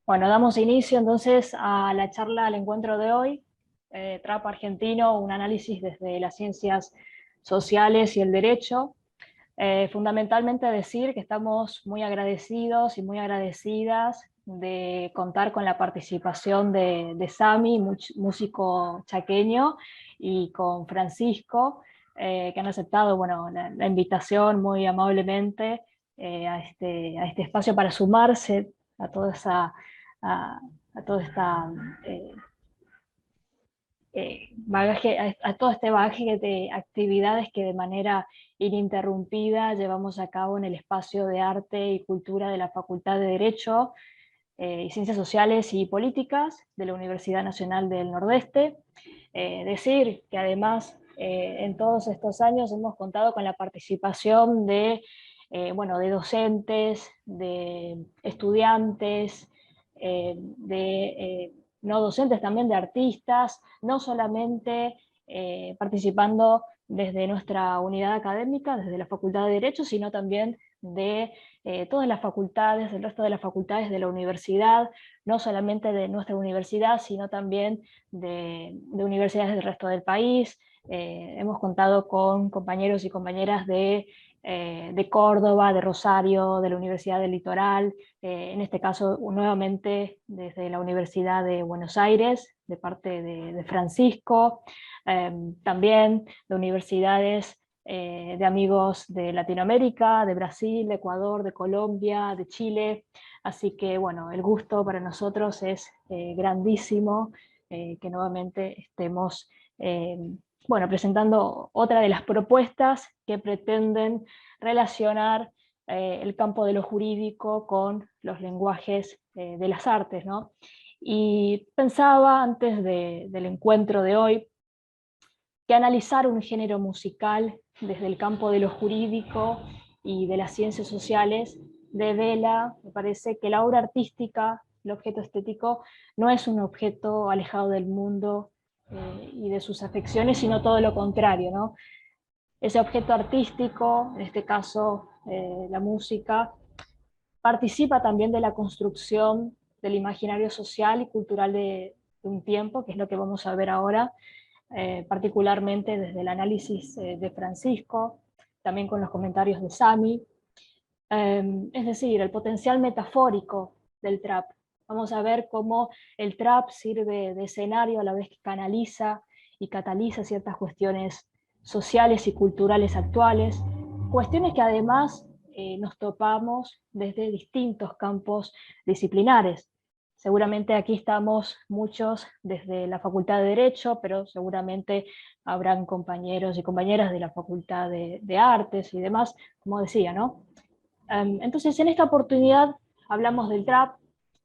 Bueno, damos inicio entonces a la charla, al encuentro de hoy, Trap Argentino, un análisis desde las ciencias sociales y el derecho. Fundamentalmente decir que estamos muy agradecidos y muy agradecidas de contar con la participación de Sami, músico chaqueño, y con Francisco, que han aceptado, bueno, la invitación muy amablemente a este espacio para sumarse a toda a, a toda esta bagaje, a todo este bagaje de actividades que de manera ininterrumpida llevamos a cabo en el espacio de arte y cultura de la Facultad de Derecho y Ciencias Sociales y Políticas de la Universidad Nacional del Nordeste. Decir que además en todos estos años hemos contado con la participación bueno, de docentes, de estudiantes, de no docentes, también de artistas, no solamente participando desde nuestra unidad académica, desde la Facultad de Derecho, sino también de todas las facultades, el resto de las facultades de la universidad, no solamente de nuestra universidad, sino también de universidades del resto del país. Hemos contado con compañeros y compañeras de Córdoba, de Rosario, de la Universidad del Litoral, en este caso nuevamente desde la Universidad de Buenos Aires, de parte de Francisco, también de universidades de amigos de Latinoamérica, de Brasil, de Ecuador, de Colombia, de Chile. Así que bueno, el gusto para nosotros es grandísimo que nuevamente estemos eh, bueno, presentando otra de las propuestas que pretenden relacionar el campo de lo jurídico con los lenguajes de las artes, ¿no? Y pensaba antes del encuentro de hoy que analizar un género musical desde el campo de lo jurídico y de las ciencias sociales devela, me parece, que la obra artística, el objeto estético, no es un objeto alejado del mundo y de sus afecciones, sino todo lo contrario, ¿no? Ese objeto artístico, en este caso la música, participa también de la construcción del imaginario social y cultural de un tiempo, que es lo que vamos a ver ahora, particularmente desde el análisis de Francisco, también con los comentarios de Sami, es decir, el potencial metafórico del trap. Vamos a ver cómo el trap sirve de escenario a la vez que canaliza y cataliza ciertas cuestiones sociales y culturales actuales, cuestiones que además nos topamos desde distintos campos disciplinares. Seguramente aquí estamos muchos desde la Facultad de Derecho, pero seguramente habrán compañeros y compañeras de la Facultad de Artes y demás, como decía, ¿no? Entonces, en esta oportunidad hablamos del trap,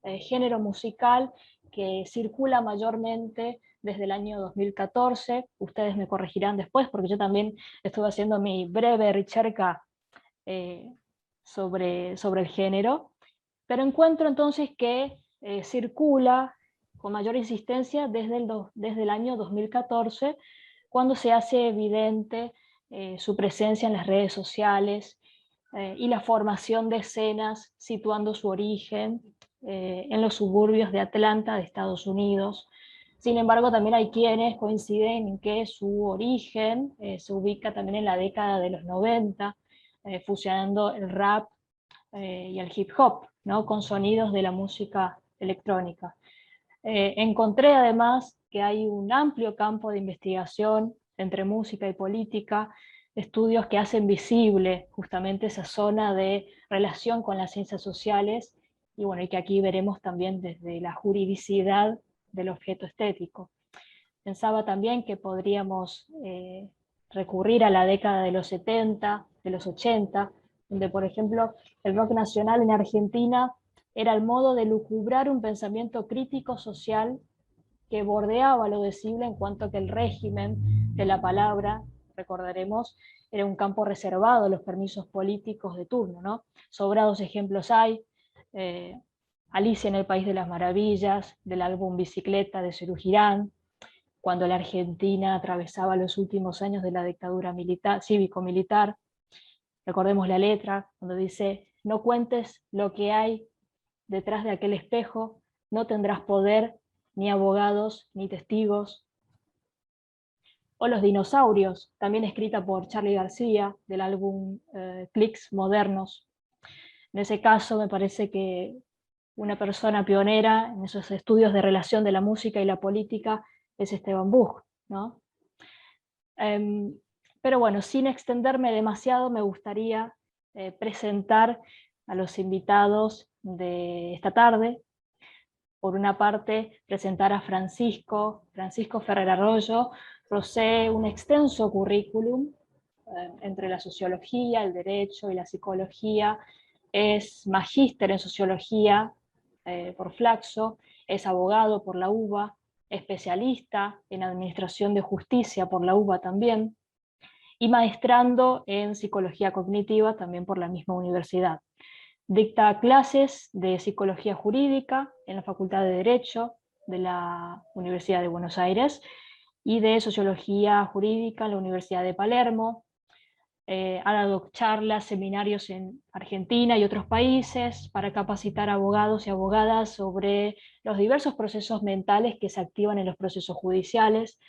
género musical que circula mayormente desde el año 2014. Ustedes me corregirán después, porque yo también estuve haciendo mi breve ricerca eh, sobre el género, pero encuentro entonces que circula con mayor insistencia desde el año 2014, cuando se hace evidente su presencia en las redes sociales y la formación de escenas situando su origen en los suburbios de Atlanta, de Estados Unidos. Sin embargo, también hay quienes coinciden en que su origen se ubica también en la década de los 90, fusionando el rap y el hip hop, ¿no? Con sonidos de la música electrónica. Encontré además que hay un amplio campo de investigación entre música y política, estudios que hacen visible justamente esa zona de relación con las ciencias sociales y bueno, y que aquí veremos también desde la juridicidad del objeto estético. Pensaba también que podríamos recurrir a la década de los 70, de los 80, donde por ejemplo el rock nacional en Argentina era el modo de lucubrar un pensamiento crítico social que bordeaba lo decible en cuanto que el régimen de la palabra, recordaremos, era un campo reservado a los permisos políticos de turno, ¿no? Sobrados ejemplos hay, eh, Alicia en el País de las Maravillas, del álbum Bicicleta de Serú Girán, cuando la Argentina atravesaba los últimos años de la dictadura militar, cívico-militar. Recordemos la letra, cuando dice, no cuentes lo que hay detrás de aquel espejo, no tendrás poder, ni abogados, ni testigos. O Los dinosaurios, también escrita por Charly García, del álbum Clics Modernos. En ese caso me parece que una persona pionera en esos estudios de relación de la música y la política es Esteban Buch, ¿no? Pero bueno, sin extenderme demasiado, me gustaría presentar a los invitados de esta tarde. Por una parte, presentar a Francisco Ferrer Arroyo. Posee un extenso currículum entre la sociología, el derecho y la psicología. Es magíster en sociología por Flaxo, es abogado por la UBA, especialista en administración de justicia por la UBA también, y maestrando en psicología cognitiva también por la misma universidad. Dicta clases de psicología jurídica en la Facultad de Derecho de la Universidad de Buenos Aires y de sociología jurídica en la Universidad de Palermo. Ha dado charlas, seminarios en Argentina y otros países para capacitar a abogados y abogadas sobre los diversos procesos mentales que se activan en los procesos judiciales,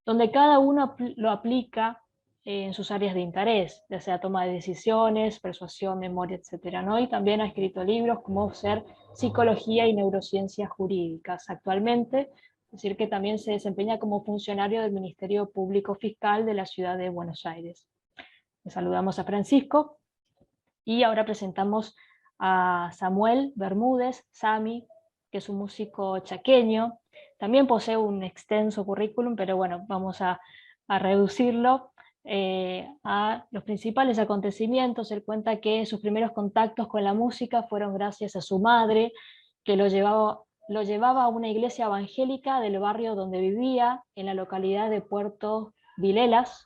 donde cada uno lo aplica en sus áreas de interés, ya sea toma de decisiones, persuasión, memoria, etc., ¿no? Y también ha escrito libros como ser Psicología y Neurociencias Jurídicas. Actualmente, es decir, que también se desempeña como funcionario del Ministerio Público Fiscal de la Ciudad de Buenos Aires. Le saludamos a Francisco y ahora presentamos a Samuel Bermúdez, Sami, que es un músico chaqueño. También posee un extenso currículum, pero bueno, vamos a reducirlo a los principales acontecimientos. Él cuenta que sus primeros contactos con la música fueron gracias a su madre, que lo llevaba a una iglesia evangélica del barrio donde vivía, en la localidad de Puerto Vilelas.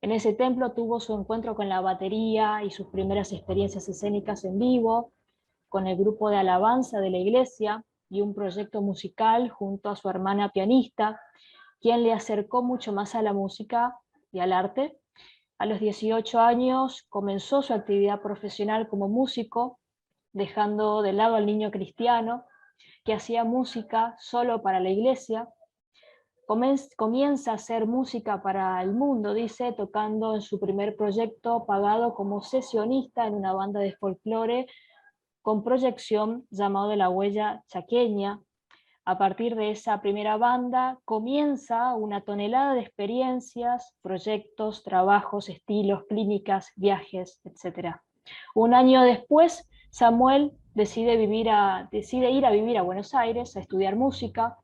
En ese templo tuvo su encuentro con la batería y sus primeras experiencias escénicas en vivo, con el grupo de alabanza de la iglesia y un proyecto musical junto a su hermana pianista, quien le acercó mucho más a la música y al arte. A los 18 años comenzó su actividad profesional como músico, dejando de lado al niño cristiano que hacía música solo para la iglesia. Comienza a hacer música para el mundo, dice, tocando en su primer proyecto pagado como sesionista en una banda de folclore con proyección llamado de la Huella Chaqueña. A partir de esa primera banda comienza una tonelada de experiencias, proyectos, trabajos, estilos, clínicas, viajes, etc. Un año después, Samuel decide ir a vivir a Buenos Aires a estudiar música.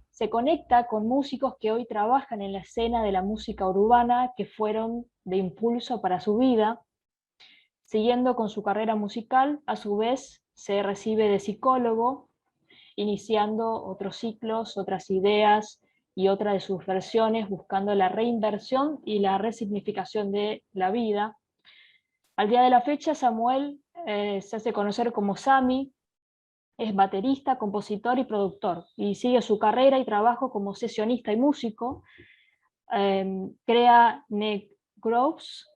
Se conecta con músicos que hoy trabajan en la escena de la música urbana, que fueron de impulso para su vida. Siguiendo con su carrera musical, a su vez se recibe de psicólogo, iniciando otros ciclos, otras ideas y otra de sus versiones, buscando la reinversión y la resignificación de la vida. Al día de la fecha, Samuel se hace conocer como Sami. Es baterista, compositor y productor, y sigue su carrera y trabajo como sesionista y músico. Crea Nick Groves,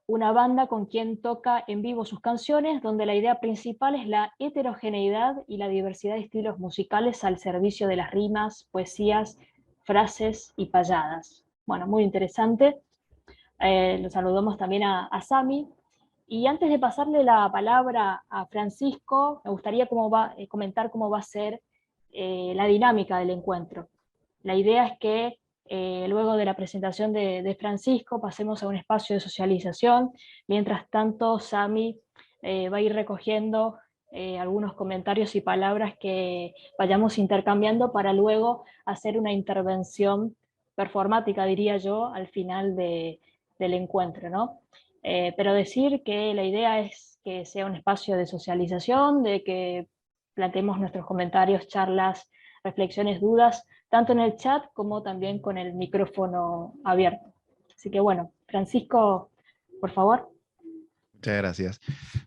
una banda con quien toca en vivo sus canciones, donde la idea principal es la heterogeneidad y la diversidad de estilos musicales al servicio de las rimas, poesías, frases y payadas. Bueno, muy interesante. Lo saludamos también a Sami. Y antes de pasarle la palabra a Francisco, me gustaría comentar cómo va a ser la dinámica del encuentro. La idea es que luego de la presentación de Francisco pasemos a un espacio de socialización. Mientras tanto, Sami va a ir recogiendo algunos comentarios y palabras que vayamos intercambiando para luego hacer una intervención performática, diría yo, al final del encuentro, ¿no? Pero decir que la idea es que sea un espacio de socialización, de que planteemos nuestros comentarios, charlas, reflexiones, dudas, tanto en el chat como también con el micrófono abierto. Así que bueno, Francisco, por favor. Muchas gracias.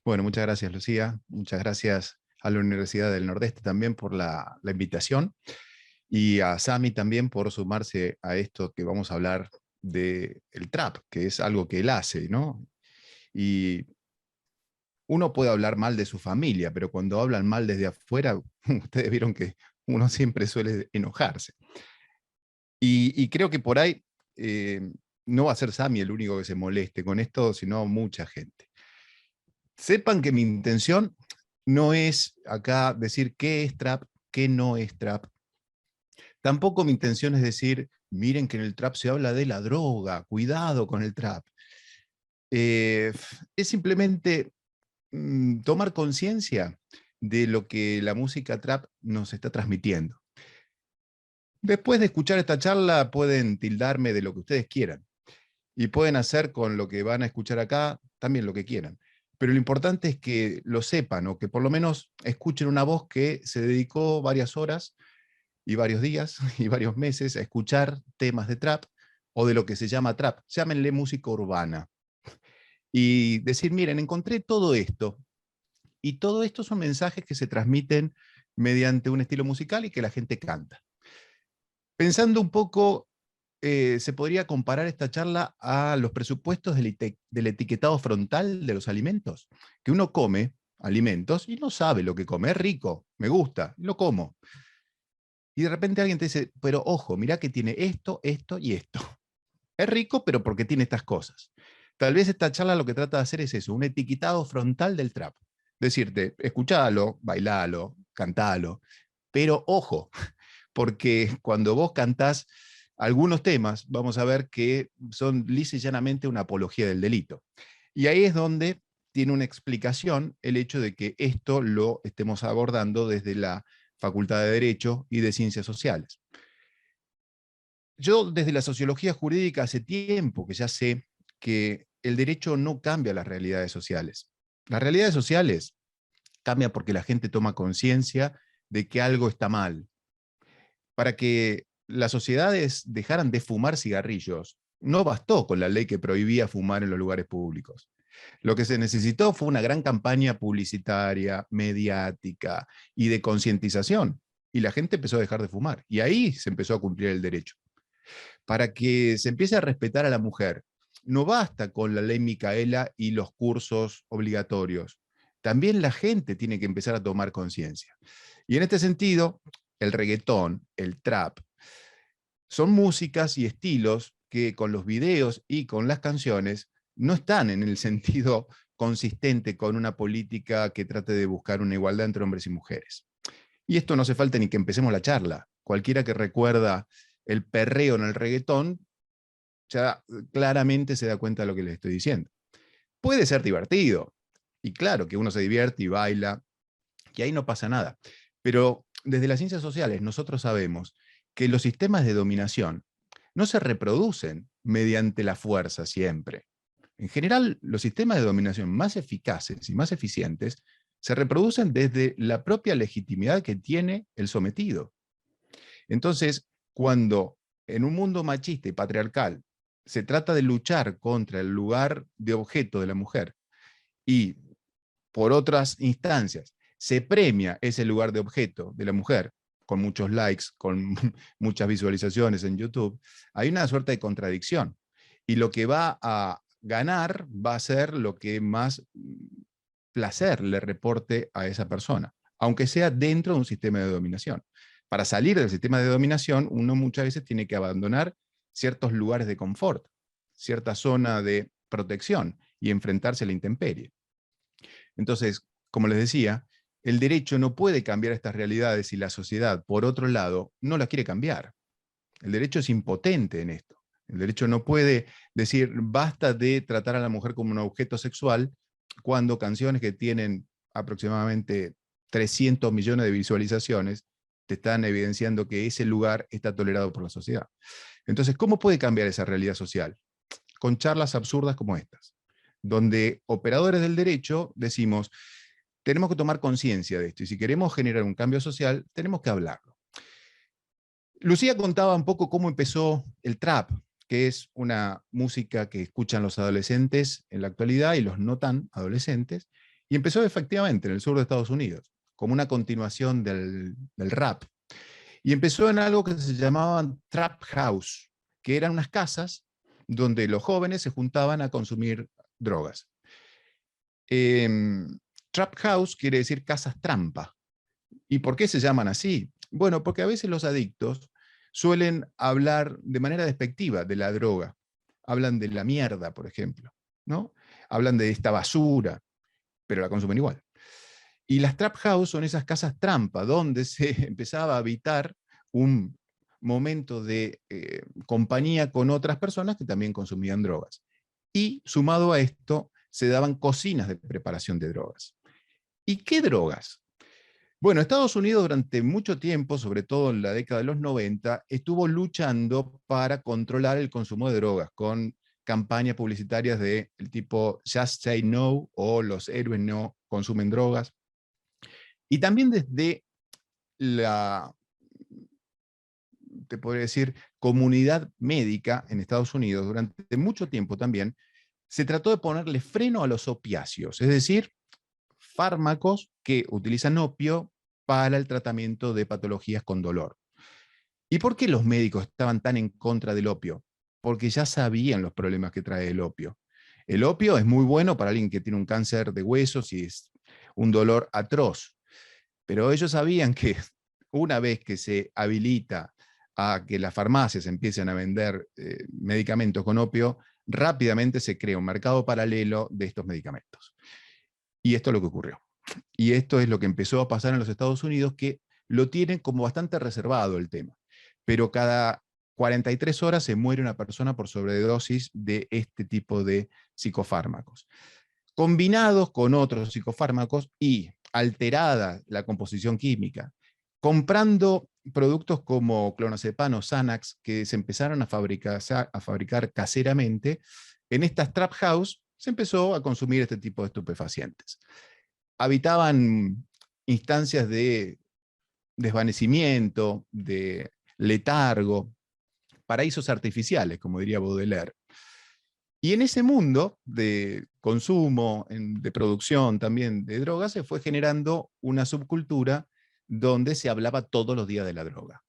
Bueno, muchas gracias, Lucía. Muchas gracias a la Universidad del Nordeste también por la invitación y a Sami también por sumarse a esto que vamos a hablar del trap, que es algo que él hace, ¿no? Y uno puede hablar mal de su familia, pero cuando hablan mal desde afuera, ustedes vieron que uno siempre suele enojarse. Y creo que por ahí no va a ser Sami el único que se moleste con esto, sino mucha gente. Sepan que mi intención no es acá decir qué es trap, qué no es trap. Tampoco mi intención es decir, miren que en el trap se habla de la droga, cuidado con el trap. Es simplemente tomar conciencia de lo que la música trap nos está transmitiendo. Después de escuchar esta charla pueden tildarme de lo que ustedes quieran y pueden hacer con lo que van a escuchar acá también lo que quieran. Pero lo importante es que lo sepan o que por lo menos escuchen una voz que se dedicó varias horas y varios días y varios meses a escuchar temas de trap o de lo que se llama trap. Llámenle música urbana. Y decir, miren, encontré todo esto. Y todo esto son mensajes que se transmiten mediante un estilo musical y que la gente canta. Pensando un poco, se podría comparar esta charla a los presupuestos del etiquetado frontal de los alimentos, que uno come alimentos y no sabe lo que come, es rico, me gusta, lo como. Y de repente alguien te dice, pero ojo, mirá que tiene esto, esto y esto. Es rico, pero porque tiene estas cosas. Tal vez esta charla lo que trata de hacer es eso, un etiquetado frontal del trap. Decirte, escuchalo, bailalo, cantalo, pero ojo, porque cuando vos cantás algunos temas, vamos a ver que son lisa y llanamente una apología del delito. Y ahí es donde tiene una explicación el hecho de que esto lo estemos abordando desde la Facultad de Derecho y de Ciencias Sociales. Yo desde la sociología jurídica hace tiempo que ya sé que el derecho no cambia las realidades sociales. Las realidades sociales cambian porque la gente toma conciencia de que algo está mal. Para que las sociedades dejaran de fumar cigarrillos, no bastó con la ley que prohibía fumar en los lugares públicos. Lo que se necesitó fue una gran campaña publicitaria, mediática y de concientización. Y la gente empezó a dejar de fumar. Y ahí se empezó a cumplir el derecho. Para que se empiece a respetar a la mujer, no basta con la ley Micaela y los cursos obligatorios. También la gente tiene que empezar a tomar conciencia. Y en este sentido, el reggaetón, el trap, son músicas y estilos que con los videos y con las canciones no están en el sentido consistente con una política que trate de buscar una igualdad entre hombres y mujeres. Y esto no hace falta ni que empecemos la charla. Cualquiera que recuerda el perreo en el reggaetón ya claramente se da cuenta de lo que les estoy diciendo. Puede ser divertido, y claro que uno se divierte y baila, que ahí no pasa nada. Pero desde las ciencias sociales nosotros sabemos que los sistemas de dominación no se reproducen mediante la fuerza siempre. En general, los sistemas de dominación más eficaces y más eficientes se reproducen desde la propia legitimidad que tiene el sometido. Entonces, cuando en un mundo machista y patriarcal se trata de luchar contra el lugar de objeto de la mujer y por otras instancias se premia ese lugar de objeto de la mujer con muchos likes, con muchas visualizaciones en YouTube, hay una suerte de contradicción. Y lo que va a ganar va a ser lo que más placer le reporte a esa persona, aunque sea dentro de un sistema de dominación. Para salir del sistema de dominación, uno muchas veces tiene que abandonar ciertos lugares de confort, cierta zona de protección y enfrentarse a la intemperie. Entonces, como les decía, el derecho no puede cambiar estas realidades y la sociedad, por otro lado, no la quiere cambiar. El derecho es impotente en esto. El derecho no puede decir, basta de tratar a la mujer como un objeto sexual, cuando canciones que tienen aproximadamente 300 millones de visualizaciones te están evidenciando que ese lugar está tolerado por la sociedad. Entonces, ¿cómo puede cambiar esa realidad social? Con charlas absurdas como estas, donde operadores del derecho decimos, tenemos que tomar conciencia de esto, y si queremos generar un cambio social, tenemos que hablarlo. Lucía contaba un poco cómo empezó el trap, que es una música que escuchan los adolescentes en la actualidad y los no tan adolescentes, y empezó efectivamente en el sur de Estados Unidos, como una continuación del rap. Y empezó en algo que se llamaban trap house, que eran unas casas donde los jóvenes se juntaban a consumir drogas. Trap house quiere decir casas trampa. ¿Y por qué se llaman así? Bueno, porque a veces los adictos suelen hablar de manera despectiva de la droga. Hablan de la mierda, por ejemplo, ¿no? Hablan de esta basura, pero la consumen igual. Y las trap house son esas casas trampa, donde se empezaba a habitar un momento de compañía con otras personas que también consumían drogas. Y sumado a esto, se daban cocinas de preparación de drogas. ¿Y qué drogas? Bueno, Estados Unidos durante mucho tiempo, sobre todo en la década de los 90, estuvo luchando para controlar el consumo de drogas con campañas publicitarias del tipo Just Say No o Los héroes no consumen drogas. Y también desde la, te podría decir, comunidad médica en Estados Unidos, durante mucho tiempo también, se trató de ponerle freno a los opiáceos, es decir, fármacos que utilizan opio para el tratamiento de patologías con dolor. ¿Y por qué los médicos estaban tan en contra del opio? Porque ya sabían los problemas que trae el opio. El opio es muy bueno para alguien que tiene un cáncer de huesos y es un dolor atroz, pero ellos sabían que una vez que se habilita a que las farmacias empiecen a vender medicamentos con opio, rápidamente se crea un mercado paralelo de estos medicamentos. Y esto es lo que ocurrió. Y esto es lo que empezó a pasar en los Estados Unidos, que lo tienen como bastante reservado el tema. Pero cada 43 horas se muere una persona por sobredosis de este tipo de psicofármacos. Combinados con otros psicofármacos y alterada la composición química, comprando productos como clonazepam o Xanax que se empezaron a fabricar caseramente, en estas trap house se empezó a consumir este tipo de estupefacientes. Habitaban instancias de desvanecimiento, de letargo, paraísos artificiales, como diría Baudelaire. Y en ese mundo de consumo, de producción también de drogas, se fue generando una subcultura donde se hablaba todos los días de la droga.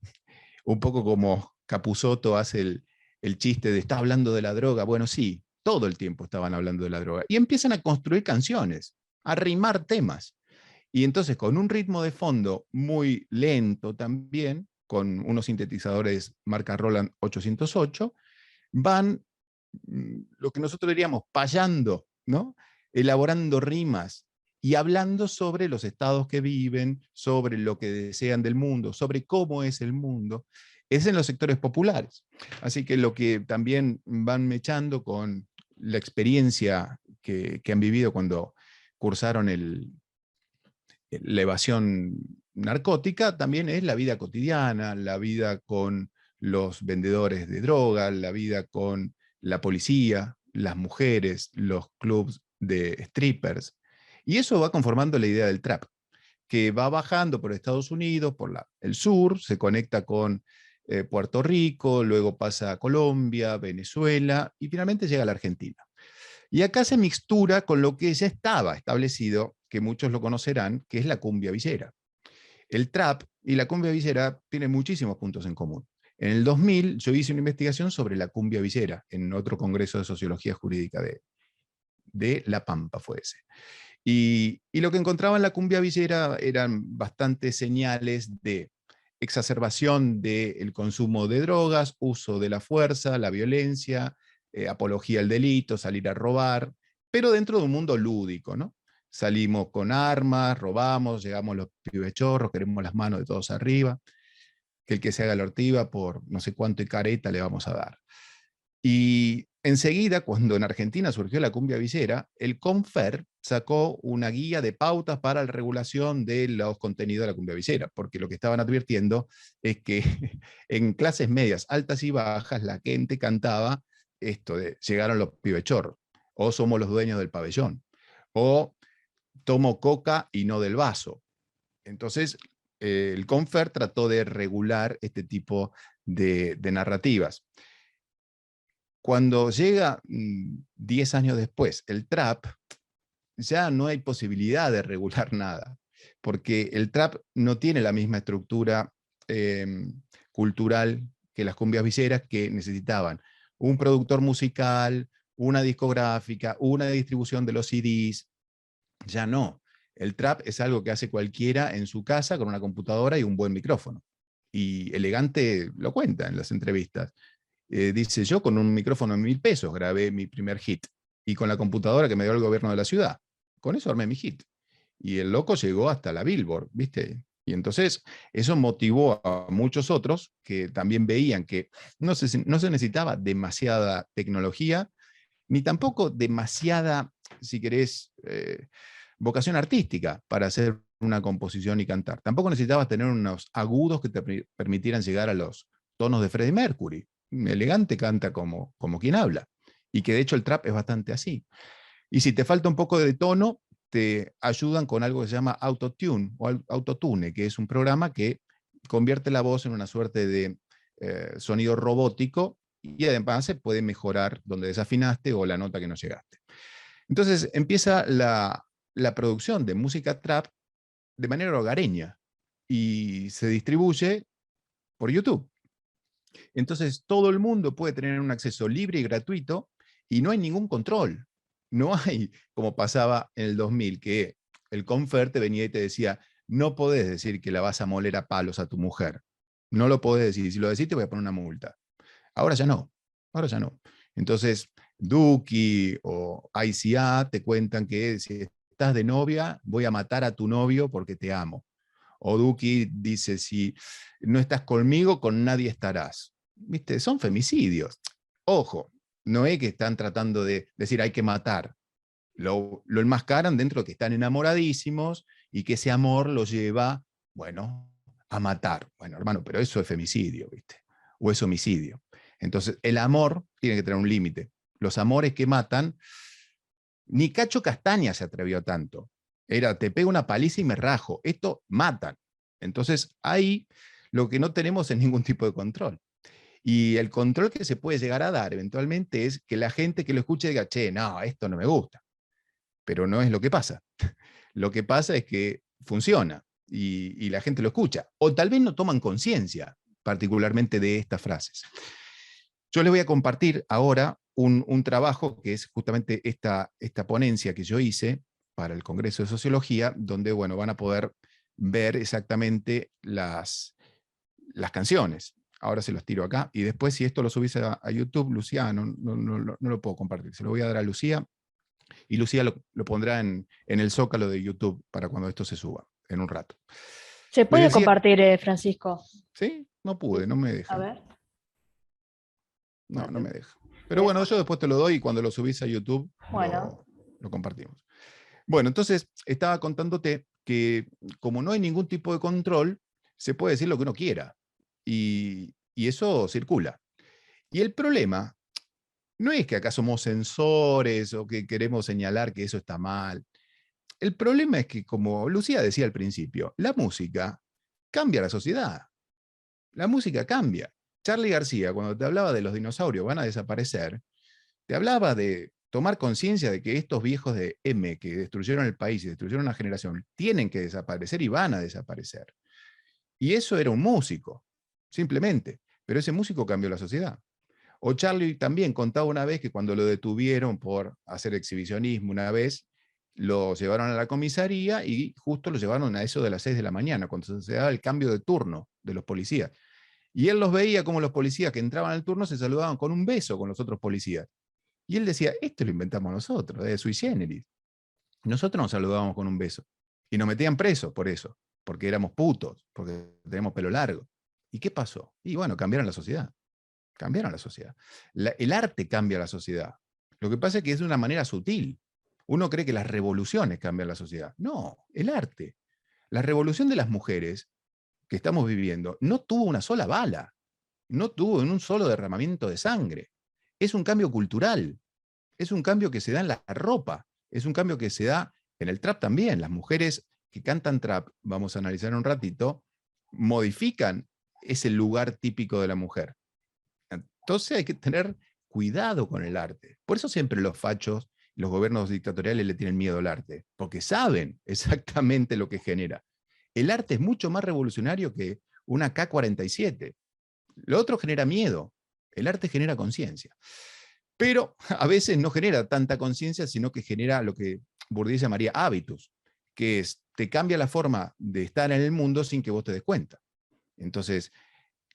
Un poco como Capusotto hace el chiste de está hablando de la droga. Bueno, sí, todo el tiempo estaban hablando de la droga. Y empiezan a construir canciones, a rimar temas. Y entonces con un ritmo de fondo muy lento también, con unos sintetizadores marca Roland 808, van lo que nosotros diríamos payando, ¿no? Elaborando rimas y hablando sobre los estados que viven, sobre lo que desean del mundo, sobre cómo es el mundo, es en los sectores populares. Así que lo que también van mechando con la experiencia que han vivido cuando cursaron la evasión narcótica, también es la vida cotidiana, la vida con los vendedores de droga, la vida con la policía, las mujeres, los clubs de strippers. Y eso va conformando la idea del trap, que va bajando por Estados Unidos, por el sur, se conecta con Puerto Rico, luego pasa a Colombia, Venezuela y finalmente llega a la Argentina. Y acá se mixtura con lo que ya estaba establecido, que muchos lo conocerán, que es la cumbia villera. El trap y la cumbia villera tienen muchísimos puntos en común. En el 2000 yo hice una investigación sobre la cumbia villera en otro congreso de sociología jurídica de La Pampa, fue ese. Y lo que encontraba en la cumbia villera eran bastantes señales de exacerbación del consumo de drogas, uso de la fuerza, la violencia, apología al delito, salir a robar, pero dentro de un mundo lúdico, ¿no? Salimos con armas, robamos, llegamos los pibes chorros, queremos las manos de todos arriba, que el que se haga la ortiva por no sé cuánto y careta le vamos a dar. Y enseguida, cuando en Argentina surgió la cumbia villera, el CONFER sacó una guía de pautas para la regulación de los contenidos de la cumbia villera, porque lo que estaban advirtiendo es que en clases medias, altas y bajas, la gente cantaba esto de llegaron los pibechorros, o somos los dueños del pabellón, o tomo coca y no del vaso. Entonces, el CONFER trató de regular este tipo de narrativas. Cuando llega 10 años después el trap, ya no hay posibilidad de regular nada, porque el trap no tiene la misma estructura cultural que las cumbias villeras, que necesitaban un productor musical, una discográfica, una distribución de los CDs, Ya no. El trap es algo que hace cualquiera en su casa con una computadora y un buen micrófono. Y Elegante lo cuenta en las entrevistas. Dice, yo con un micrófono de 1.000 pesos grabé mi primer hit. Y con la computadora que me dio el gobierno de la ciudad. Con eso armé mi hit. Y el loco llegó hasta la Billboard, ¿viste? Y entonces eso motivó a muchos otros que también veían que no se necesitaba demasiada tecnología, ni tampoco demasiada, si querés, vocación artística para hacer una composición y cantar. Tampoco necesitabas tener unos agudos que te permitieran llegar a los tonos de Freddie Mercury. Elegante canta como quien habla. Y que de hecho el trap es bastante así. Y si te falta un poco de tono, te ayudan con algo que se llama autotune o autotune, que es un programa que convierte la voz en una suerte de sonido robótico y además se puede mejorar donde desafinaste o la nota que no llegaste. Entonces empieza la producción de música trap de manera hogareña y se distribuye por YouTube. Entonces todo el mundo puede tener un acceso libre y gratuito y no hay ningún control. No hay, como pasaba en el 2000, que el Confer te venía y te decía, no podés decir que la vas a moler a palos a tu mujer. No lo podés decir. Si lo decís te voy a poner una multa. Ahora ya no. Ahora ya no. Entonces, Duki o ICA te cuentan que si estás de novia, voy a matar a tu novio porque te amo. O Duki dice, si no estás conmigo, con nadie estarás. ¿Viste? Son femicidios. Ojo, no es que están tratando de decir hay que matar. Lo enmascaran dentro de que están enamoradísimos y que ese amor los lleva, bueno, a matar. Bueno, hermano, pero eso es femicidio, ¿viste? O es homicidio. Entonces, el amor tiene que tener un límite. Los amores que matan, ni Cacho Castaña se atrevió tanto. Era, te pego una paliza y me rajo. Esto matan. Entonces, ahí lo que no tenemos es ningún tipo de control. Y el control que se puede llegar a dar eventualmente es que la gente que lo escuche diga, che, no, esto no me gusta. Pero no es lo que pasa. Lo que pasa es que funciona y la gente lo escucha. O tal vez no toman conciencia, particularmente de estas frases. Yo les voy a compartir ahora un trabajo que es justamente esta ponencia que yo hice para el Congreso de Sociología, donde bueno, van a poder ver exactamente las canciones. Ahora se los tiro acá. Y después, si esto lo subís a YouTube, Lucía, no lo puedo compartir. Se lo voy a dar a Lucía. Y Lucía lo pondrá en el zócalo de YouTube para cuando esto se suba, en un rato. ¿Se Les puede decía, compartir, Francisco? sí, no pude, no me A deja. ver. No, no me deja. Te Pero bueno, dejo. yo después te lo doy y cuando lo subís a YouTube Bueno, lo compartimos. Bueno, entonces estaba contándote que como no hay ningún tipo de control, se puede decir lo que uno quiera. Y eso circula. Y el problema no es que acá somos censores o que queremos señalar que eso está mal. El problema es que, como Lucía decía al principio, la música cambia la sociedad. La música cambia. Charly García, cuando te hablaba de los dinosaurios van a desaparecer, te hablaba de tomar conciencia de que estos viejos de M que destruyeron el país y destruyeron una generación tienen que desaparecer y van a desaparecer. Y eso era un músico, simplemente. Pero ese músico cambió la sociedad. O Charlie también contaba una vez que cuando lo detuvieron por hacer exhibicionismo una vez, lo llevaron a la comisaría y justo lo llevaron a eso de las 6 de la mañana, cuando se daba el cambio de turno de los policías. Y él los veía como los policías que entraban al turno se saludaban con un beso con los otros policías. Y él decía, esto lo inventamos nosotros, de sui generis. Nosotros nos saludábamos con un beso. Y nos metían presos por eso, porque éramos putos, porque teníamos pelo largo. ¿Y qué pasó? Y bueno, cambiaron la sociedad. Cambiaron la sociedad. El arte cambia la sociedad. Lo que pasa es que es de una manera sutil. Uno cree que las revoluciones cambian la sociedad. No, el arte. La revolución de las mujeres que estamos viviendo no tuvo una sola bala, no tuvo un solo derramamiento de sangre. Es un cambio cultural, es un cambio que se da en la ropa, es un cambio que se da en el trap también. Las mujeres que cantan trap, vamos a analizar un ratito, modifican ese lugar típico de la mujer. Entonces hay que tener cuidado con el arte. Por eso siempre los fachos, los gobiernos dictatoriales le tienen miedo al arte, porque saben exactamente lo que genera. El arte es mucho más revolucionario que una K-47. Lo otro genera miedo, el arte genera conciencia. Pero a veces no genera tanta conciencia, sino que genera lo que Bourdieu llamaría hábitus, que es, te cambia la forma de estar en el mundo sin que vos te des cuenta. Entonces,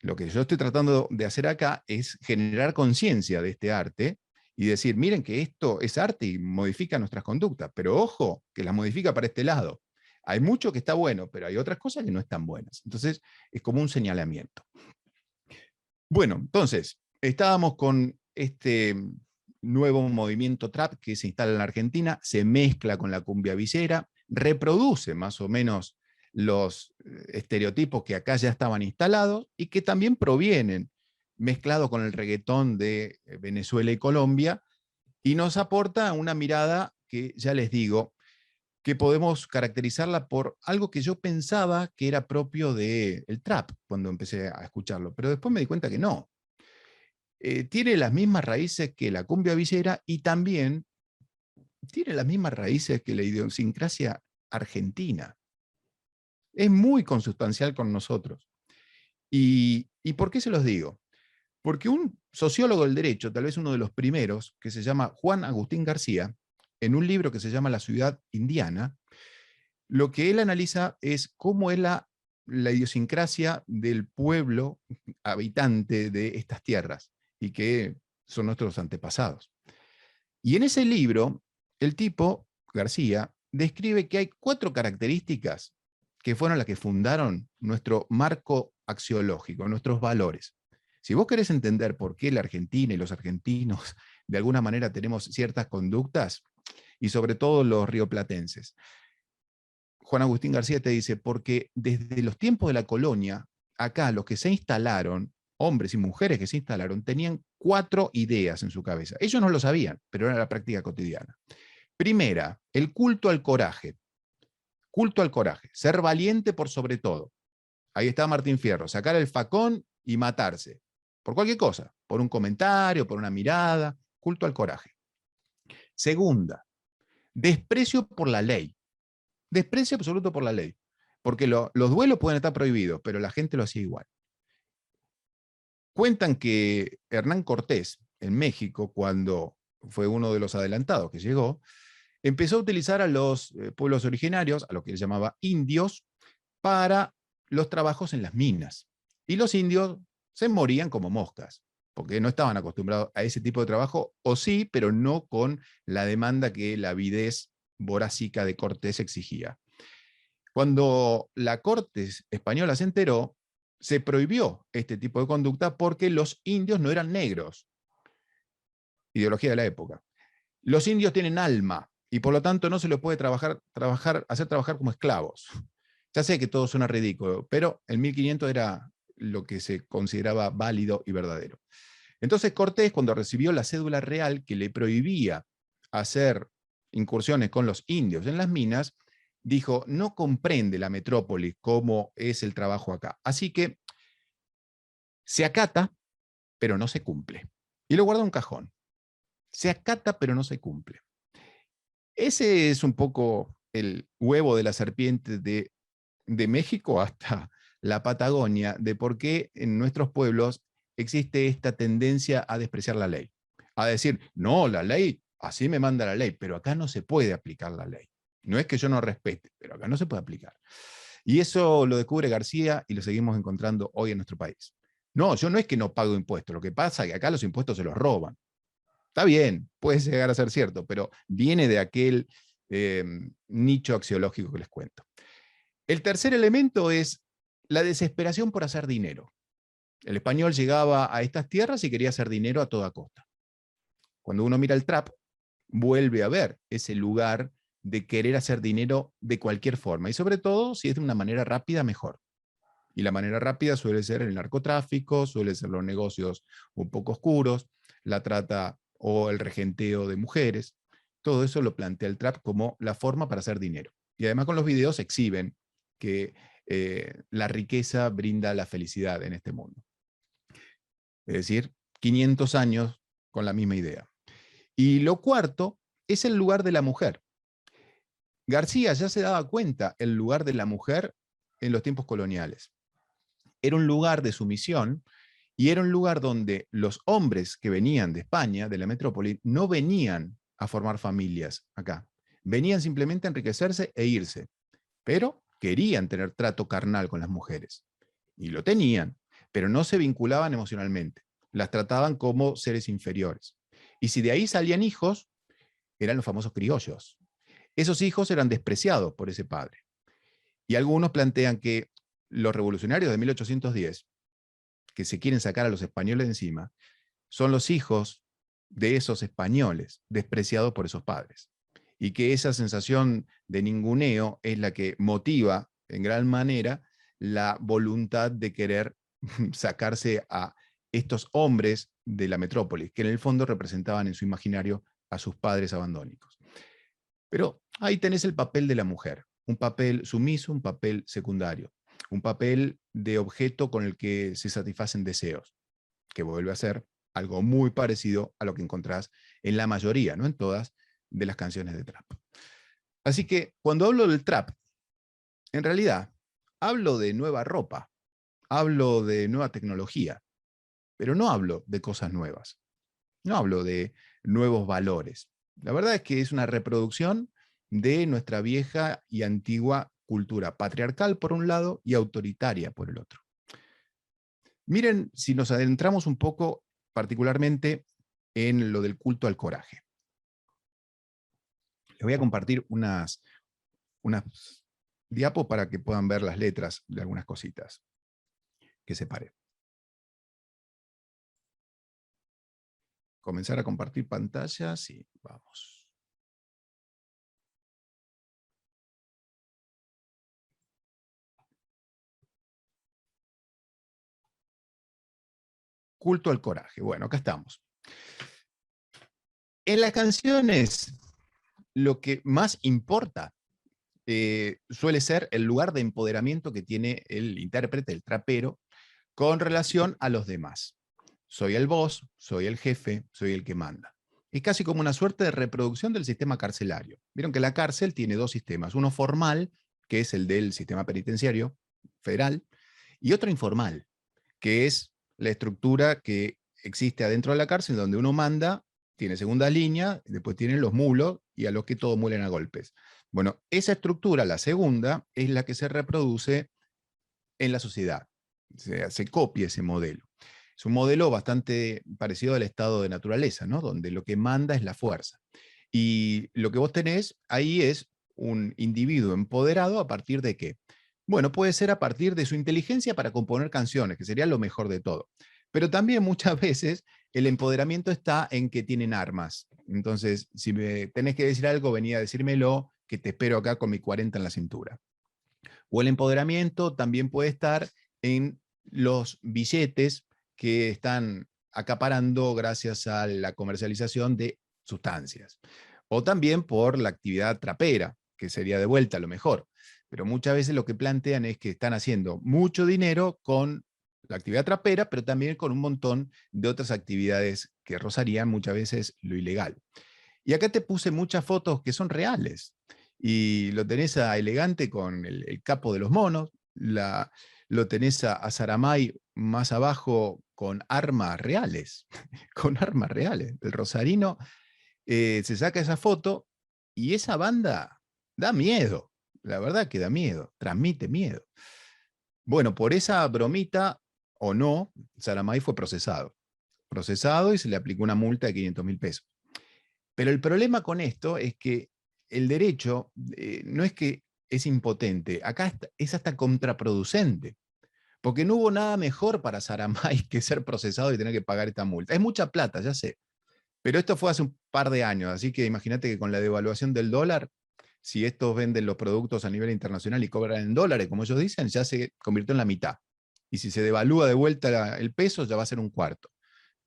lo que yo estoy tratando de hacer acá es generar conciencia de este arte y decir, miren que esto es arte y modifica nuestras conductas, pero ojo, que las modifica para este lado. Hay mucho que está bueno, pero hay otras cosas que no están buenas. Entonces, es como un señalamiento. Bueno, entonces, estábamos con este nuevo movimiento trap que se instala en la Argentina, se mezcla con la cumbia villera, reproduce más o menos los estereotipos que acá ya estaban instalados y que también provienen mezclado con el reggaetón de Venezuela y Colombia, y nos aporta una mirada que ya les digo, que podemos caracterizarla por algo que yo pensaba que era propio del trap cuando empecé a escucharlo, pero después me di cuenta que no. Tiene las mismas raíces que la cumbia villera y también tiene las mismas raíces que la idiosincrasia argentina. Es muy consustancial con nosotros. ¿Y por qué se los digo? Porque un sociólogo del derecho, tal vez uno de los primeros, que se llama Juan Agustín García, en un libro que se llama La ciudad indiana, lo que él analiza es cómo es la idiosincrasia del pueblo habitante de estas tierras y que son nuestros antepasados. Y en ese libro, el tipo, García, describe que hay 4 características que fueron las que fundaron nuestro marco axiológico, nuestros valores. Si vos querés entender por qué la Argentina y los argentinos de alguna manera tenemos ciertas conductas, y sobre todo los rioplatenses, Juan Agustín García te dice, porque desde los tiempos de la colonia, acá los que se instalaron, hombres y mujeres que se instalaron, tenían 4 ideas en su cabeza. Ellos no lo sabían, pero era la práctica cotidiana. Primera, el culto al coraje. Culto al coraje. Ser valiente por sobre todo. Ahí está Martín Fierro. Sacar el facón y matarse. Por cualquier cosa. Por un comentario, por una mirada. Culto al coraje. Segunda, desprecio por la ley. Desprecio absoluto por la ley. Porque los duelos pueden estar prohibidos, pero la gente lo hacía igual. Cuentan que Hernán Cortés, en México, cuando fue uno de los adelantados que llegó, empezó a utilizar a los pueblos originarios, a lo que él llamaba indios, para los trabajos en las minas. Y los indios se morían como moscas, porque no estaban acostumbrados a ese tipo de trabajo, o sí, pero no con la demanda que la avidez vorácica de Cortés exigía. Cuando la corte española se enteró, se prohibió este tipo de conducta porque los indios no eran negros. Ideología de la época. Los indios tienen alma y por lo tanto no se les puede hacer trabajar como esclavos. Ya sé que todo suena ridículo, pero en 1500 era lo que se consideraba válido y verdadero. Entonces Cortés, cuando recibió la cédula real que le prohibía hacer incursiones con los indios en las minas, dijo, no comprende la metrópoli cómo es el trabajo acá. Así que se acata, pero no se cumple. Y lo guarda en un cajón. Se acata, pero no se cumple. Ese es un poco el huevo de la serpiente de México hasta la Patagonia, de por qué en nuestros pueblos existe esta tendencia a despreciar la ley. A decir, no, la ley, así me manda la ley, pero acá no se puede aplicar la ley. No es que yo no respete, pero acá no se puede aplicar. Y eso lo descubre García y lo seguimos encontrando hoy en nuestro país. No, yo no es que no pago impuestos, lo que pasa es que acá los impuestos se los roban. Está bien, puede llegar a ser cierto, pero viene de aquel nicho axiológico que les cuento. El tercer elemento es la desesperación por hacer dinero. El español llegaba a estas tierras y quería hacer dinero a toda costa. Cuando uno mira el trap, vuelve a ver ese lugar de querer hacer dinero de cualquier forma, y sobre todo si es de una manera rápida, mejor. Y la manera rápida suele ser el narcotráfico, suele ser los negocios un poco oscuros, la trata o el regenteo de mujeres. Todo eso lo plantea el trap como la forma para hacer dinero. Y además con los videos exhiben que la riqueza brinda la felicidad en este mundo. Es decir, 500 años con la misma idea. Y lo cuarto es el lugar de la mujer. García ya se daba cuenta el lugar de la mujer en los tiempos coloniales. Era un lugar de sumisión y era un lugar donde los hombres que venían de España, de la metrópoli, no venían a formar familias acá. Venían simplemente a enriquecerse e irse, pero querían tener trato carnal con las mujeres. Y lo tenían, pero no se vinculaban emocionalmente. Las trataban como seres inferiores. Y si de ahí salían hijos, eran los famosos criollos. Esos hijos eran despreciados por ese padre. Y algunos plantean que los revolucionarios de 1810, que se quieren sacar a los españoles de encima, son los hijos de esos españoles despreciados por esos padres. Y que esa sensación de ninguneo es la que motiva en gran manera la voluntad de querer sacarse a estos hombres de la metrópolis, que en el fondo representaban en su imaginario a sus padres abandónicos. Pero ahí tenés el papel de la mujer, un papel sumiso, un papel secundario, un papel de objeto con el que se satisfacen deseos, que vuelve a ser algo muy parecido a lo que encontrás en la mayoría, no en todas, de las canciones de trap. Así que cuando hablo del trap, en realidad hablo de nueva ropa, hablo de nueva tecnología, pero no hablo de cosas nuevas, no hablo de nuevos valores. La verdad es que es una reproducción de nuestra vieja y antigua cultura patriarcal por un lado y autoritaria por el otro. Miren, si nos adentramos un poco particularmente en lo del culto al coraje. Les voy a compartir unas diapos para que puedan ver las letras de algunas cositas que separé. Comenzar a compartir pantalla, sí, vamos. Culto al coraje. Bueno, acá estamos. En las canciones, lo que más importa suele ser el lugar de empoderamiento que tiene el intérprete, el trapero, con relación a los demás. Soy el boss, soy el jefe, soy el que manda. Es casi como una suerte de reproducción del sistema carcelario. Vieron que la cárcel tiene dos sistemas, uno formal, que es el del sistema penitenciario federal, y otro informal, que es la estructura que existe adentro de la cárcel, donde uno manda, tiene segunda línea, después tienen los mulos, y a los que todos muelen a golpes. Bueno, esa estructura, la segunda, es la que se reproduce en la sociedad. Se copia ese modelo. Es un modelo bastante parecido al estado de naturaleza, ¿no? Donde lo que manda es la fuerza. Y lo que vos tenés ahí es un individuo empoderado a partir de qué. Bueno, puede ser a partir de su inteligencia para componer canciones, que sería lo mejor de todo. Pero también muchas veces el empoderamiento está en que tienen armas. Entonces, si me tenés que decir algo, venía a decírmelo, que te espero acá con mi 40 en la cintura. O el empoderamiento también puede estar en los billetes que están acaparando gracias a la comercialización de sustancias. O también por la actividad trapera, que sería de vuelta lo mejor. Pero muchas veces lo que plantean es que están haciendo mucho dinero con la actividad trapera, pero también con un montón de otras actividades que rozarían muchas veces lo ilegal. Y acá te puse muchas fotos que son reales. Y lo tenés a Elegante con el capo de los monos, lo tenés a Saramay más abajo con armas reales, con armas reales. El rosarino se saca esa foto y esa banda da miedo, la verdad que da miedo, transmite miedo. Bueno, por esa bromita o no, Saramay fue procesado y se le aplicó una multa de 500.000 pesos. Pero el problema con esto es que el derecho no es que es impotente, acá es hasta contraproducente, porque no hubo nada mejor para Saramay que ser procesado y tener que pagar esta multa. Es mucha plata, ya sé, pero esto fue hace un par de años, así que imagínate que con la devaluación del dólar, si estos venden los productos a nivel internacional y cobran en dólares, como ellos dicen, ya se convirtió en la mitad. Y si se devalúa de vuelta el peso, ya va a ser un cuarto.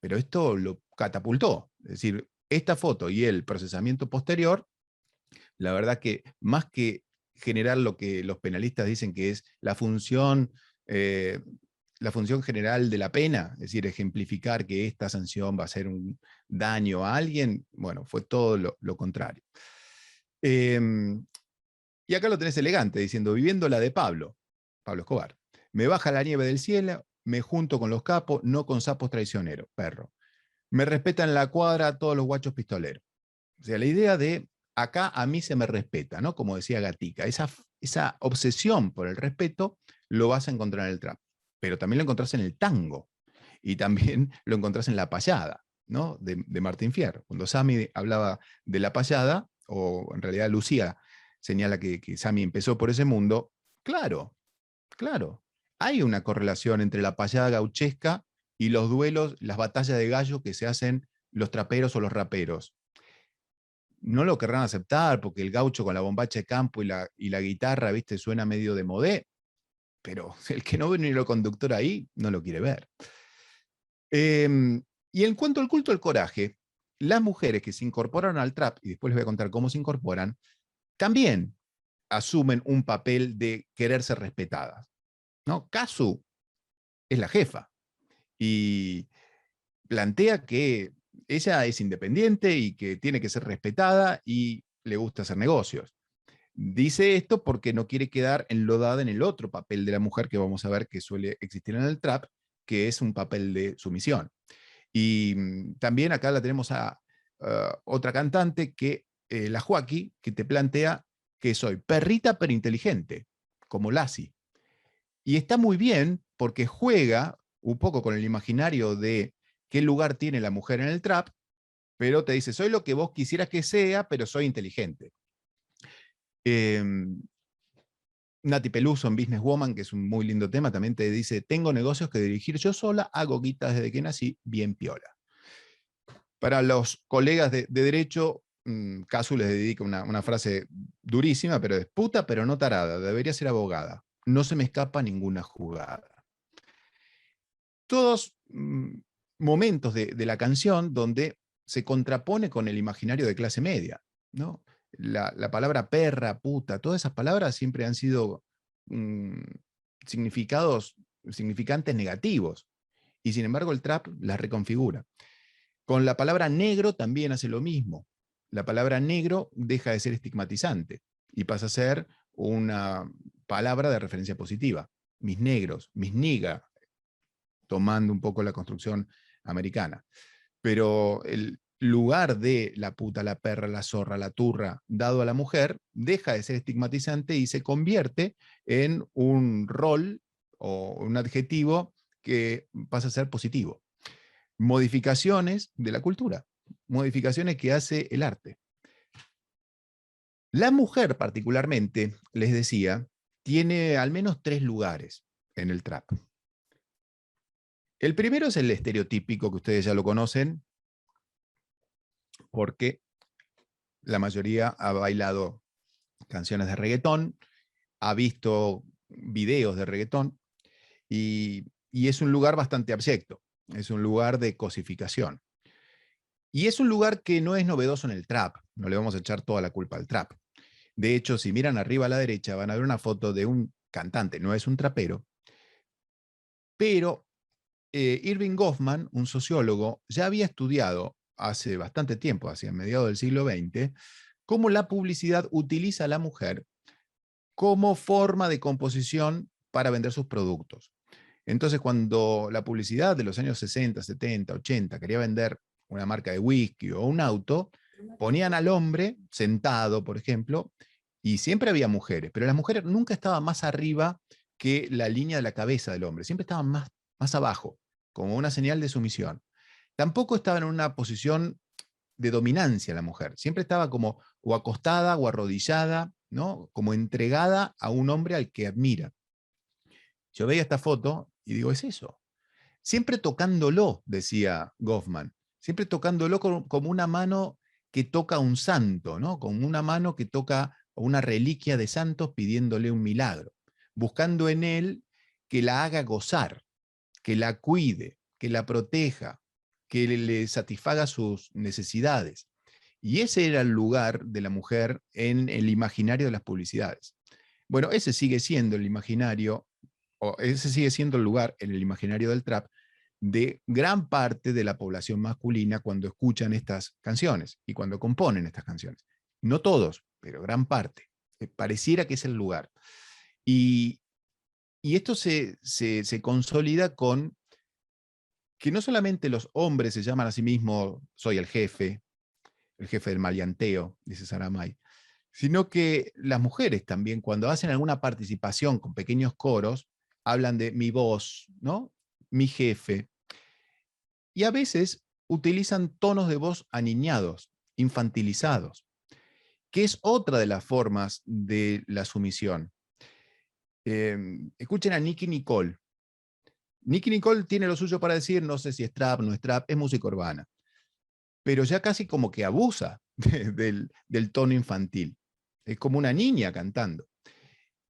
Pero esto lo catapultó. Es decir, esta foto y el procesamiento posterior, la verdad que más que generar lo que los penalistas dicen que es eh, la función general de la pena, es decir, ejemplificar que esta sanción va a hacer un daño a alguien, bueno, fue todo lo contrario. Y acá lo tenés Elegante, diciendo, viviendo la de Pablo Escobar. Me baja la nieve del cielo, me junto con los capos, no con sapos traicioneros, perro. Me respetan la cuadra todos los guachos pistoleros. O sea, la idea de acá a mí se me respeta, ¿no? Como decía Gatica, esa obsesión por el respeto lo vas a encontrar en el trap, pero también lo encontrás en el tango y también lo encontrás en la payada, ¿no? De Martín Fierro. Cuando Sami hablaba de la payada, o en realidad Lucía señala que Sami empezó por ese mundo, claro, claro, hay una correlación entre la payada gauchesca y los duelos, las batallas de gallo que se hacen los traperos o los raperos. No lo querrán aceptar porque el gaucho con la bombacha de campo y la guitarra, viste, suena medio de modé, pero el que no ve ni lo conductor ahí no lo quiere ver. Y en cuanto al culto al coraje, las mujeres que se incorporan al trap, y después les voy a contar cómo se incorporan, también asumen un papel de querer ser respetadas, ¿no? Kazu es la jefa y plantea que ella es independiente y que tiene que ser respetada y le gusta hacer negocios. Dice esto porque no quiere quedar enlodada en el otro papel de la mujer que vamos a ver que suele existir en el trap, que es un papel de sumisión. Y también acá la tenemos a otra cantante, que la Joaquí, que te plantea que soy perrita pero inteligente, como Lassie. Y está muy bien porque juega un poco con el imaginario de qué lugar tiene la mujer en el trap, pero te dice, soy lo que vos quisieras que sea, pero soy inteligente. Eh, Nati Peluso en Business Woman, que es un muy lindo tema, también te dice, tengo negocios que dirigir yo sola, hago guitas desde que nací, bien piola. Para los colegas de derecho, Casu les dedica una frase durísima, pero es puta, pero no tarada, debería ser abogada. No se me escapa ninguna jugada. Todos momentos de la canción donde se contrapone con el imaginario de clase media, ¿no? La palabra perra, puta, todas esas palabras siempre han sido significantes negativos, y sin embargo el trap las reconfigura. Con la palabra negro también hace lo mismo. La palabra negro deja de ser estigmatizante y pasa a ser una palabra de referencia positiva. Mis negros, mis niggas, tomando un poco la construcción americana. Pero el lugar de la puta, la perra, la zorra, la turra, dado a la mujer, deja de ser estigmatizante y se convierte en un rol o un adjetivo que pasa a ser positivo. Modificaciones de la cultura, modificaciones que hace el arte. La mujer particularmente, les decía, tiene al menos 3 lugares en el trap. El primero es el estereotípico, que ustedes ya lo conocen, porque la mayoría ha bailado canciones de reggaetón, ha visto videos de reggaetón, y es un lugar bastante abyecto, es un lugar de cosificación. Y es un lugar que no es novedoso en el trap, no le vamos a echar toda la culpa al trap. De hecho, si miran arriba a la derecha, van a ver una foto de un cantante, no es un trapero, pero Irving Goffman, un sociólogo, ya había estudiado hace bastante tiempo, hacia mediados del siglo XX, cómo la publicidad utiliza a la mujer como forma de composición para vender sus productos. Entonces, cuando la publicidad de los años 60, 70, 80 quería vender una marca de whisky o un auto, ponían al hombre sentado, por ejemplo, y siempre había mujeres, pero las mujeres nunca estaban más arriba que la línea de la cabeza del hombre, siempre estaban más abajo, como una señal de sumisión. Tampoco estaba en una posición de dominancia la mujer, siempre estaba como o acostada o arrodillada, ¿no? Como entregada a un hombre al que admira. Yo veía esta foto y digo, es eso. Siempre tocándolo, decía Goffman, siempre tocándolo como una mano que toca a un santo, ¿no? Como una mano que toca a una reliquia de santos pidiéndole un milagro, buscando en él que la haga gozar, que la cuide, que la proteja, que le satisfaga sus necesidades. Y ese era el lugar de la mujer en el imaginario de las publicidades. Bueno, ese sigue siendo el imaginario, o ese sigue siendo el lugar en el imaginario del trap de gran parte de la población masculina cuando escuchan estas canciones y cuando componen estas canciones. No todos, pero gran parte. Pareciera que es el lugar. Y, y esto se consolida con que no solamente los hombres se llaman a sí mismos soy el jefe, el jefe del maleanteo, dice Saramay, sino que las mujeres también, cuando hacen alguna participación con pequeños coros, hablan de mi voz, ¿no? Mi jefe, y a veces utilizan tonos de voz aniñados, infantilizados, que es otra de las formas de la sumisión. Escuchen a Nicki Nicole. Nicki Nicole tiene lo suyo para decir, no sé si es trap, no es trap, es música urbana, pero ya casi como que abusa del tono infantil. Es como una niña cantando.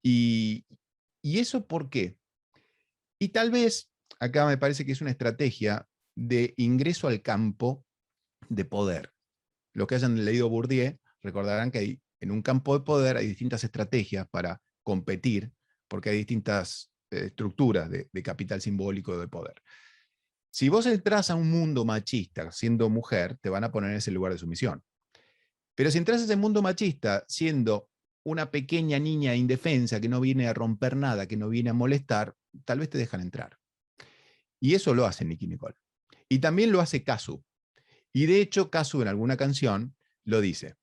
¿Y, y eso por qué? Y tal vez, acá me parece que es una estrategia de ingreso al campo de poder. Los que hayan leído Bourdieu recordarán que en un campo de poder hay distintas estrategias para competir, porque hay distintas estructuras de capital simbólico de poder. Si vos entras a un mundo machista siendo mujer, te van a poner en ese lugar de sumisión. Pero si entras a ese mundo machista siendo una pequeña niña indefensa que no viene a romper nada, que no viene a molestar, tal vez te dejan entrar. Y eso lo hace Nicki Nicole. Y también lo hace Kazu. Y de hecho, Kazu en alguna canción lo dice.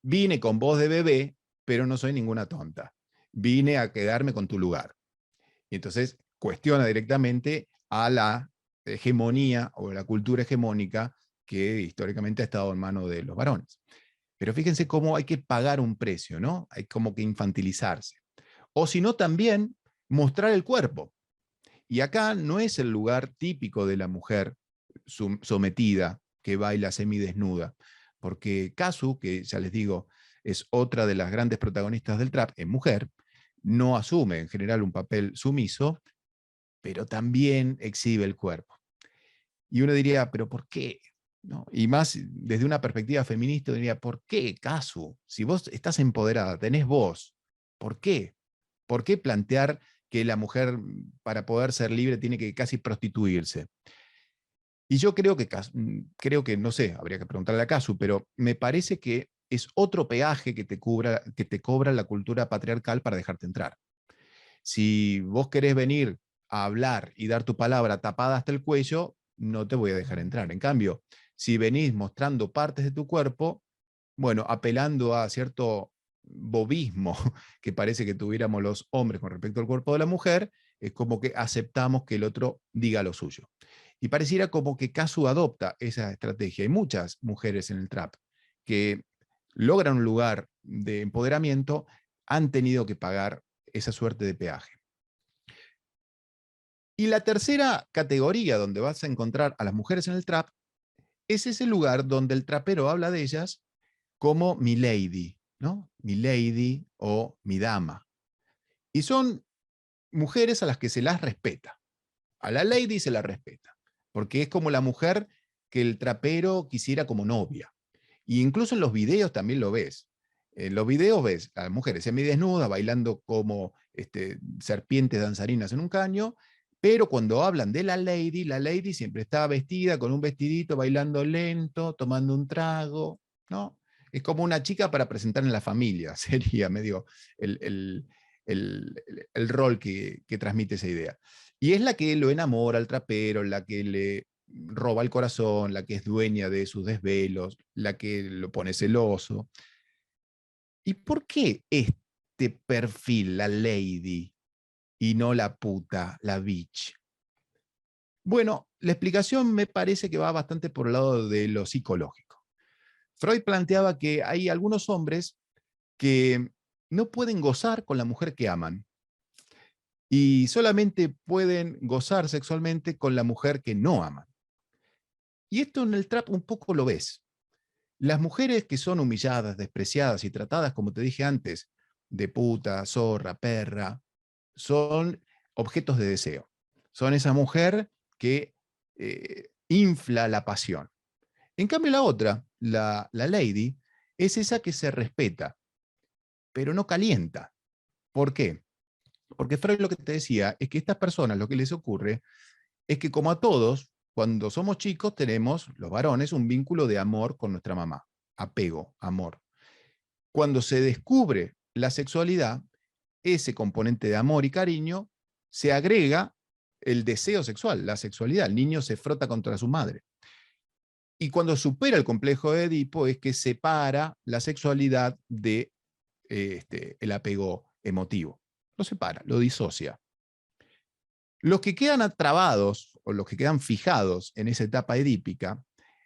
Vine con voz de bebé, pero no soy ninguna tonta. Vine a quedarme con tu lugar. Y entonces cuestiona directamente a la hegemonía o la cultura hegemónica que históricamente ha estado en manos de los varones. Pero fíjense cómo hay que pagar un precio, ¿no? Hay como que infantilizarse. O si no, también mostrar el cuerpo. Y acá no es el lugar típico de la mujer sometida que baila semidesnuda, porque Kazu, que ya les digo, es otra de las grandes protagonistas del trap, es mujer, no asume en general un papel sumiso, pero también exhibe el cuerpo. Y uno diría, ¿pero por qué? ¿No? Y más desde una perspectiva feminista, diría, ¿por qué, Kazu? Si vos estás empoderada, tenés voz, ¿por qué? ¿Por qué plantear que la mujer para poder ser libre tiene que casi prostituirse? Y yo creo que, no sé, habría que preguntarle a Kazu, pero me parece que es otro peaje que que te cobra la cultura patriarcal para dejarte entrar. Si vos querés venir a hablar y dar tu palabra tapada hasta el cuello, no te voy a dejar entrar. En cambio, si venís mostrando partes de tu cuerpo, bueno, apelando a cierto bobismo que parece que tuviéramos los hombres con respecto al cuerpo de la mujer, es como que aceptamos que el otro diga lo suyo. Y pareciera como que Kazu adopta esa estrategia. Hay muchas mujeres en el trap que logran un lugar de empoderamiento, han tenido que pagar esa suerte de peaje. Y la tercera categoría donde vas a encontrar a las mujeres en el trap es ese lugar donde el trapero habla de ellas como mi lady, ¿no? Mi lady o mi dama. Y son mujeres a las que se las respeta. A la lady se la respeta, porque es como la mujer que el trapero quisiera como novia. Y incluso en los videos también lo ves. En los videos ves a las mujeres semidesnudas bailando como serpientes danzarinas en un caño, pero cuando hablan de la lady siempre está vestida con un vestidito, bailando lento, tomando un trago, ¿no? Es como una chica para presentar en la familia, sería medio el, el, el rol que transmite esa idea. Y es la que lo enamora al trapero, la que le roba el corazón, la que es dueña de sus desvelos, la que lo pone celoso. ¿Y por qué este perfil, la lady, y no la puta, la bitch? Bueno, la explicación me parece que va bastante por el lado de lo psicológico. Freud planteaba que hay algunos hombres que no pueden gozar con la mujer que aman y solamente pueden gozar sexualmente con la mujer que no aman. Y esto en el trap un poco lo ves. Las mujeres que son humilladas, despreciadas y tratadas, como te dije antes, de puta, zorra, perra, son objetos de deseo. Son esa mujer que infla la pasión. En cambio, la otra, la lady, es esa que se respeta, pero no calienta. ¿Por qué? Porque Freud lo que te decía es que a estas personas lo que les ocurre es que como a todos, cuando somos chicos tenemos, los varones, un vínculo de amor con nuestra mamá, apego, amor. Cuando se descubre la sexualidad, ese componente de amor y cariño se agrega el deseo sexual, la sexualidad. El niño se frota contra su madre. Y cuando supera el complejo de Edipo es que separa la sexualidad de el apego emotivo. Lo separa, lo disocia. Los que quedan atrabados o los que quedan fijados en esa etapa edípica,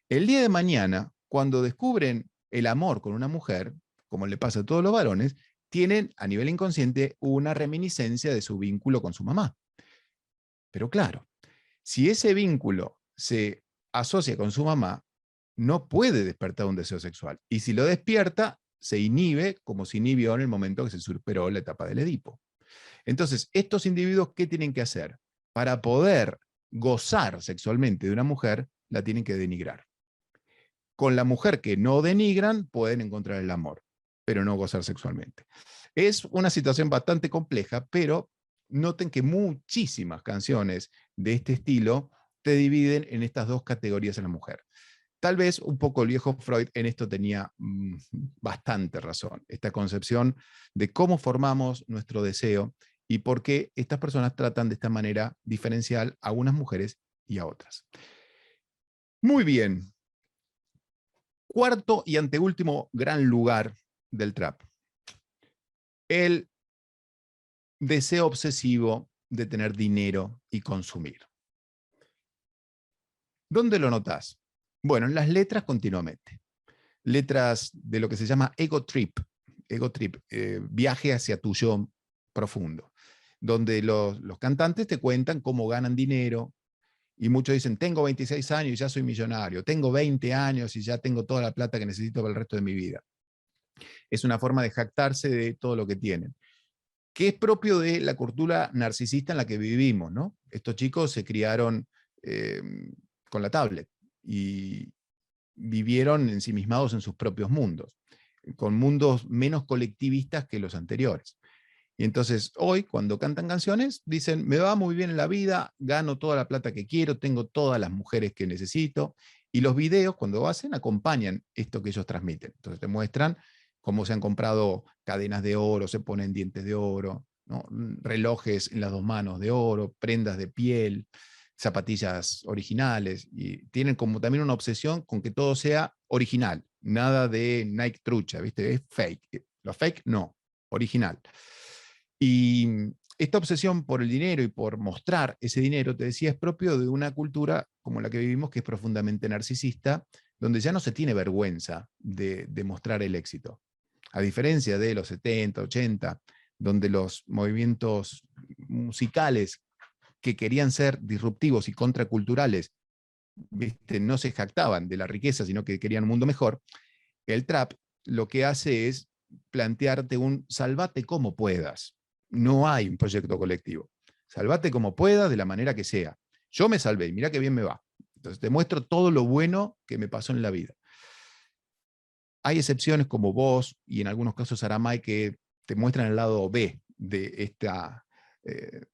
el día de mañana, cuando descubren el amor con una mujer, como le pasa a todos los varones, tienen a nivel inconsciente una reminiscencia de su vínculo con su mamá. Pero claro, si ese vínculo se asocia con su mamá, no puede despertar un deseo sexual. Y si lo despierta, se inhibe como se inhibió en el momento que se superó la etapa del Edipo. Entonces, estos individuos, ¿qué tienen que hacer? Para poder gozar sexualmente de una mujer, la tienen que denigrar. Con la mujer que no denigran, pueden encontrar el amor, pero no gozar sexualmente. Es una situación bastante compleja, pero noten que muchísimas canciones de este estilo te dividen en estas dos categorías en la mujer. Tal vez un poco el viejo Freud en esto tenía bastante razón, esta concepción de cómo formamos nuestro deseo y por qué estas personas tratan de esta manera diferencial a unas mujeres y a otras. Muy bien. Cuarto y anteúltimo gran lugar del trap. El deseo obsesivo de tener dinero y consumir. ¿Dónde lo notás? Bueno, en las letras continuamente. Letras de lo que se llama ego trip, viaje hacia tu yo profundo, donde los cantantes te cuentan cómo ganan dinero, y muchos dicen, tengo 26 años y ya soy millonario, tengo 20 años y ya tengo toda la plata que necesito para el resto de mi vida. Es una forma de jactarse de todo lo que tienen, que es propio de la cultura narcisista en la que vivimos, ¿no? Estos chicos se criaron con la tablet y vivieron ensimismados en sus propios mundos, con mundos menos colectivistas que los anteriores. Y entonces hoy, cuando cantan canciones, dicen, me va muy bien en la vida, gano toda la plata que quiero, tengo todas las mujeres que necesito, y los videos, cuando hacen, acompañan esto que ellos transmiten. Entonces te muestran cómo se han comprado cadenas de oro, se ponen dientes de oro, ¿no? Relojes en las dos manos de oro, prendas de piel, zapatillas originales, y tienen como también una obsesión con que todo sea original, nada de Nike trucha, ¿viste? Es fake. Lo fake, no, original. Y esta obsesión por el dinero y por mostrar ese dinero, te decía, es propio de una cultura como la que vivimos, que es profundamente narcisista, donde ya no se tiene vergüenza de mostrar el éxito. A diferencia de los 70, 80, donde los movimientos musicales que querían ser disruptivos y contraculturales, ¿viste? No se jactaban de la riqueza, sino que querían un mundo mejor, el trap lo que hace es plantearte un salvate como puedas. No hay un proyecto colectivo. Salvate como puedas, de la manera que sea. Yo me salvé, mira qué bien me va. Entonces te muestro todo lo bueno que me pasó en la vida. Hay excepciones como vos y en algunos casos Aramay que te muestran el lado B de esta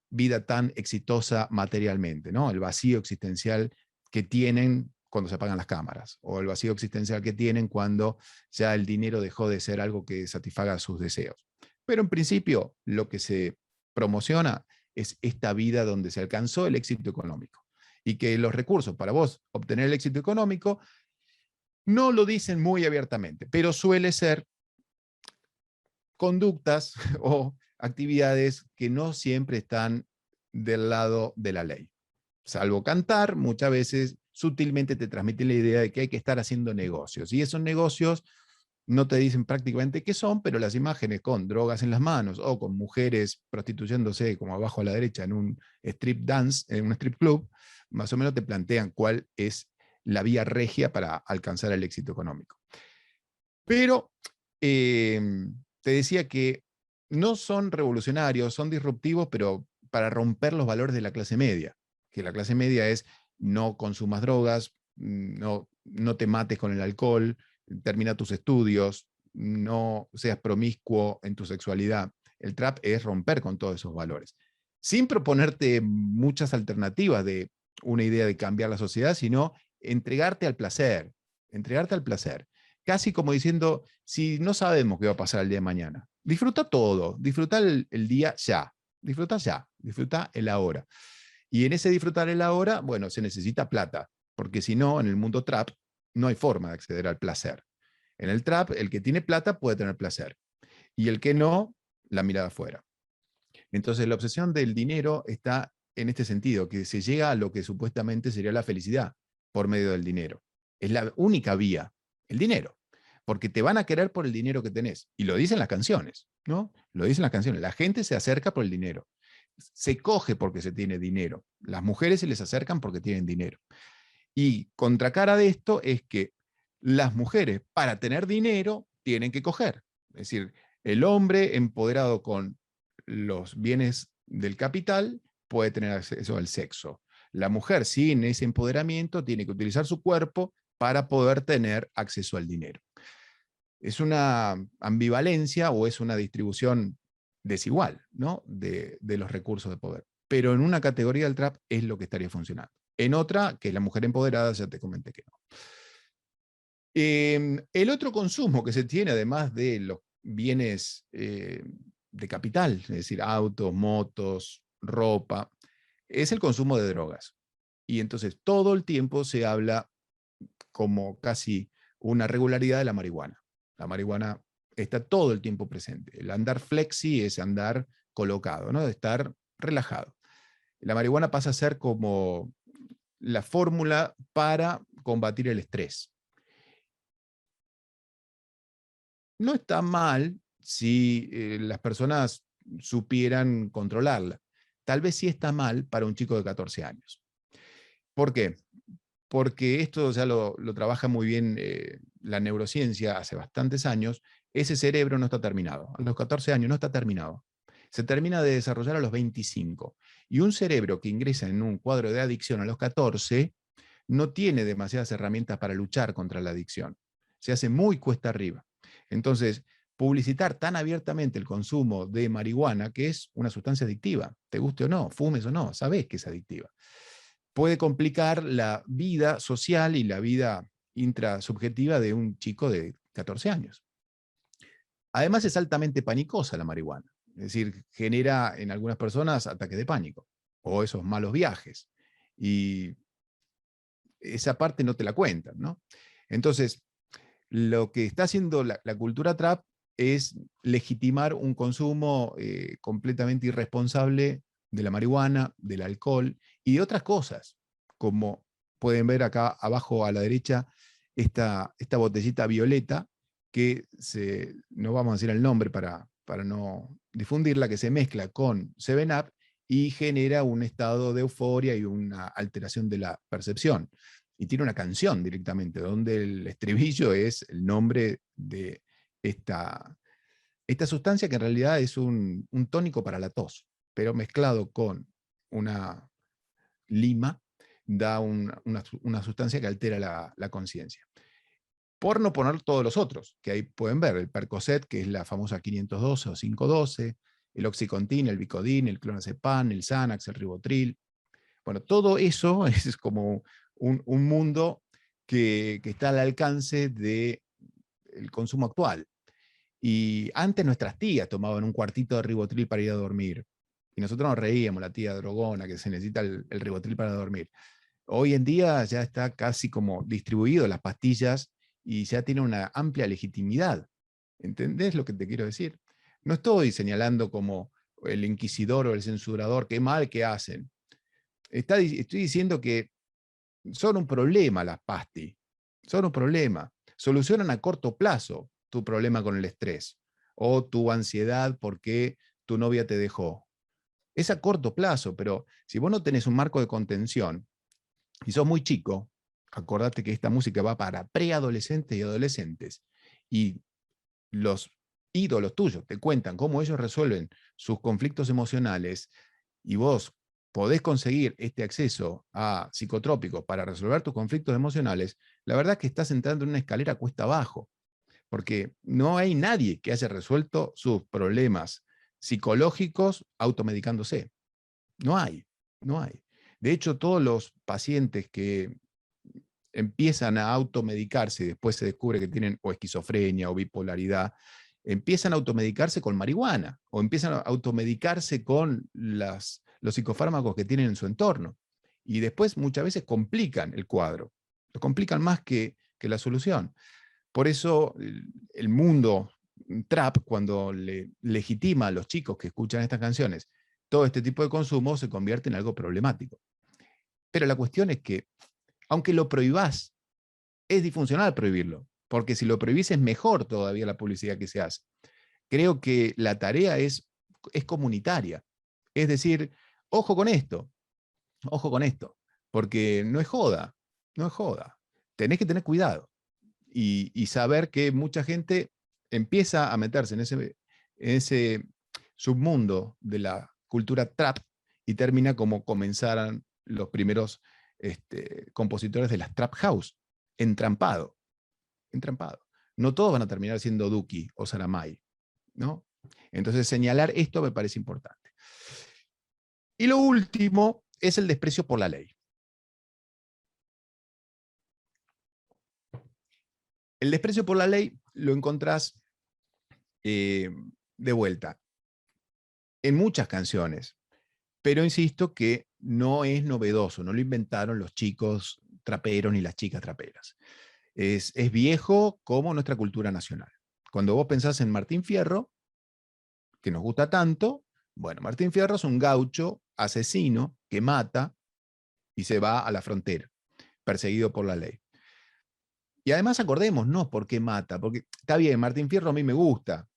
vida tan exitosa materialmente, ¿no? El vacío existencial que tienen cuando se apagan las cámaras, o el vacío existencial que tienen cuando ya el dinero dejó de ser algo que satisfaga sus deseos. Pero en principio lo que se promociona es esta vida donde se alcanzó el éxito económico y que los recursos para vos obtener el éxito económico no lo dicen muy abiertamente, pero suele ser conductas o actividades que no siempre están del lado de la ley. Salvo cantar, muchas veces sutilmente te transmiten la idea de que hay que estar haciendo negocios. Y esos negocios no te dicen prácticamente qué son, pero las imágenes con drogas en las manos o con mujeres prostituyéndose, como abajo a la derecha, en un strip dance, en un strip club, más o menos te plantean cuál es la vía regia para alcanzar el éxito económico. Pero te decía que no son revolucionarios, son disruptivos, pero para romper los valores de la clase media, que la clase media es no consumas drogas, no te mates con el alcohol, termina tus estudios, no seas promiscuo en tu sexualidad. El trap es romper con todos esos valores, sin proponerte muchas alternativas de una idea de cambiar la sociedad, sino entregarte al placer, entregarte al placer. Casi como diciendo, si no sabemos qué va a pasar el día de mañana, disfruta todo, disfruta el día ya, disfruta el ahora. Y en ese disfrutar el ahora, bueno, se necesita plata, porque si no, en el mundo trap, no hay forma de acceder al placer. En el trap, el que tiene plata puede tener placer, y el que no, la mirada afuera. Entonces la obsesión del dinero está en este sentido, que se llega a lo que supuestamente sería la felicidad por medio del dinero. Es la única vía, el dinero. Porque te van a querer por el dinero que tenés. Y lo dicen las canciones, ¿no? Lo dicen las canciones. La gente se acerca por el dinero. Se coge porque se tiene dinero. Las mujeres se les acercan porque tienen dinero. Y contracara de esto es que las mujeres, para tener dinero, tienen que coger. Es decir, el hombre empoderado con los bienes del capital puede tener acceso al sexo. La mujer, sin ese empoderamiento, tiene que utilizar su cuerpo para poder tener acceso al dinero. Es una ambivalencia o es una distribución desigual, ¿no? de los recursos de poder. Pero en una categoría del trap es lo que estaría funcionando. En otra, que es la mujer empoderada, ya te comenté que no. El otro consumo que se tiene, además de los bienes de capital, es decir, autos, motos, ropa, es el consumo de drogas. Y entonces todo el tiempo se habla como casi una regularidad de la marihuana. La marihuana está todo el tiempo presente. El andar flexi es andar colocado, ¿no? De estar relajado. La marihuana pasa a ser como la fórmula para combatir el estrés. No está mal si las personas supieran controlarla. Tal vez sí está mal para un chico de 14 años. ¿Por qué? Porque esto ya lo trabaja muy bien la neurociencia hace bastantes años. Ese cerebro no está terminado. A los 14 años no está terminado. Se termina de desarrollar a los 25. Y un cerebro que ingresa en un cuadro de adicción a los 14 no tiene demasiadas herramientas para luchar contra la adicción. Se hace muy cuesta arriba. Entonces, publicitar tan abiertamente el consumo de marihuana, que es una sustancia adictiva, te guste o no, fumes o no, sabes que es adictiva, puede complicar la vida social y la vida intrasubjetiva de un chico de 14 años. Además, es altamente panicosa la marihuana. Es decir, genera en algunas personas ataques de pánico o esos malos viajes. Y esa parte no te la cuentan, ¿no? Entonces, lo que está haciendo la cultura trap es legitimar un consumo completamente irresponsable de la marihuana, del alcohol y de otras cosas, como pueden ver acá abajo a la derecha esta botellita violeta, que no vamos a decir el nombre para no difundirla, que se mezcla con 7-Up y genera un estado de euforia y una alteración de la percepción. Y tiene una canción directamente, donde el estribillo es el nombre de esta sustancia, que en realidad es un tónico para la tos, pero mezclado con una lima, da una sustancia que altera la conciencia. Por no poner todos los otros, que ahí pueden ver, el Percocet, que es la famosa 512 o 512, el Oxycontin, el Vicodin, el Clonazepam, el Xanax, el Ribotril. Bueno, todo eso es como un mundo que está al alcance del consumo actual. Y antes nuestras tías tomaban un cuartito de Ribotril para ir a dormir. Y nosotros nos reíamos, la tía drogona, que se necesita el Ribotril para dormir. Hoy en día ya está casi como distribuido las pastillas y ya tiene una amplia legitimidad. ¿Entendés lo que te quiero decir? No estoy señalando como el inquisidor o el censurador, qué mal que hacen. Estoy diciendo que son un problema las pastis, son un problema. Solucionan a corto plazo tu problema con el estrés o tu ansiedad porque tu novia te dejó. Es a corto plazo, pero si vos no tenés un marco de contención y sos muy chico, acordate que esta música va para preadolescentes y adolescentes, y los ídolos tuyos te cuentan cómo ellos resuelven sus conflictos emocionales, y vos podés conseguir este acceso a psicotrópicos para resolver tus conflictos emocionales, la verdad es que estás entrando en una escalera cuesta abajo, porque no hay nadie que haya resuelto sus problemas psicológicos automedicándose. No hay, no hay. De hecho, todos los pacientes que empiezan a automedicarse y después se descubre que tienen o esquizofrenia o bipolaridad, empiezan a automedicarse con marihuana o empiezan a automedicarse con los psicofármacos que tienen en su entorno. Y después muchas veces complican el cuadro. Lo complican más que que la solución. Por eso el mundo trap, cuando le legitima a los chicos que escuchan estas canciones todo este tipo de consumo, se convierte en algo problemático. Pero la cuestión es que, aunque lo prohibás, es disfuncional prohibirlo, porque si lo prohibís es mejor todavía la publicidad que se hace. Creo que la tarea es comunitaria. Es decir, ojo con esto, porque no es joda, no es joda. Tenés que tener cuidado y saber que mucha gente empieza a meterse en ese submundo de la cultura trap y termina como comenzaron los primeros compositores de las trap house, entrampado, entrampado. No todos van a terminar siendo Duki o Saramay, ¿no? Entonces señalar esto me parece importante. Y lo último es el desprecio por la ley. El desprecio por la ley lo encontrás de vuelta en muchas canciones, pero insisto que no es novedoso, no lo inventaron los chicos traperos ni las chicas traperas. Es viejo como nuestra cultura nacional. Cuando vos pensás en Martín Fierro, que nos gusta tanto, bueno, Martín Fierro es un gaucho asesino que mata y se va a la frontera, perseguido por la ley. Y además acordémonos por qué mata, porque está bien, Martín Fierro a mí me gusta,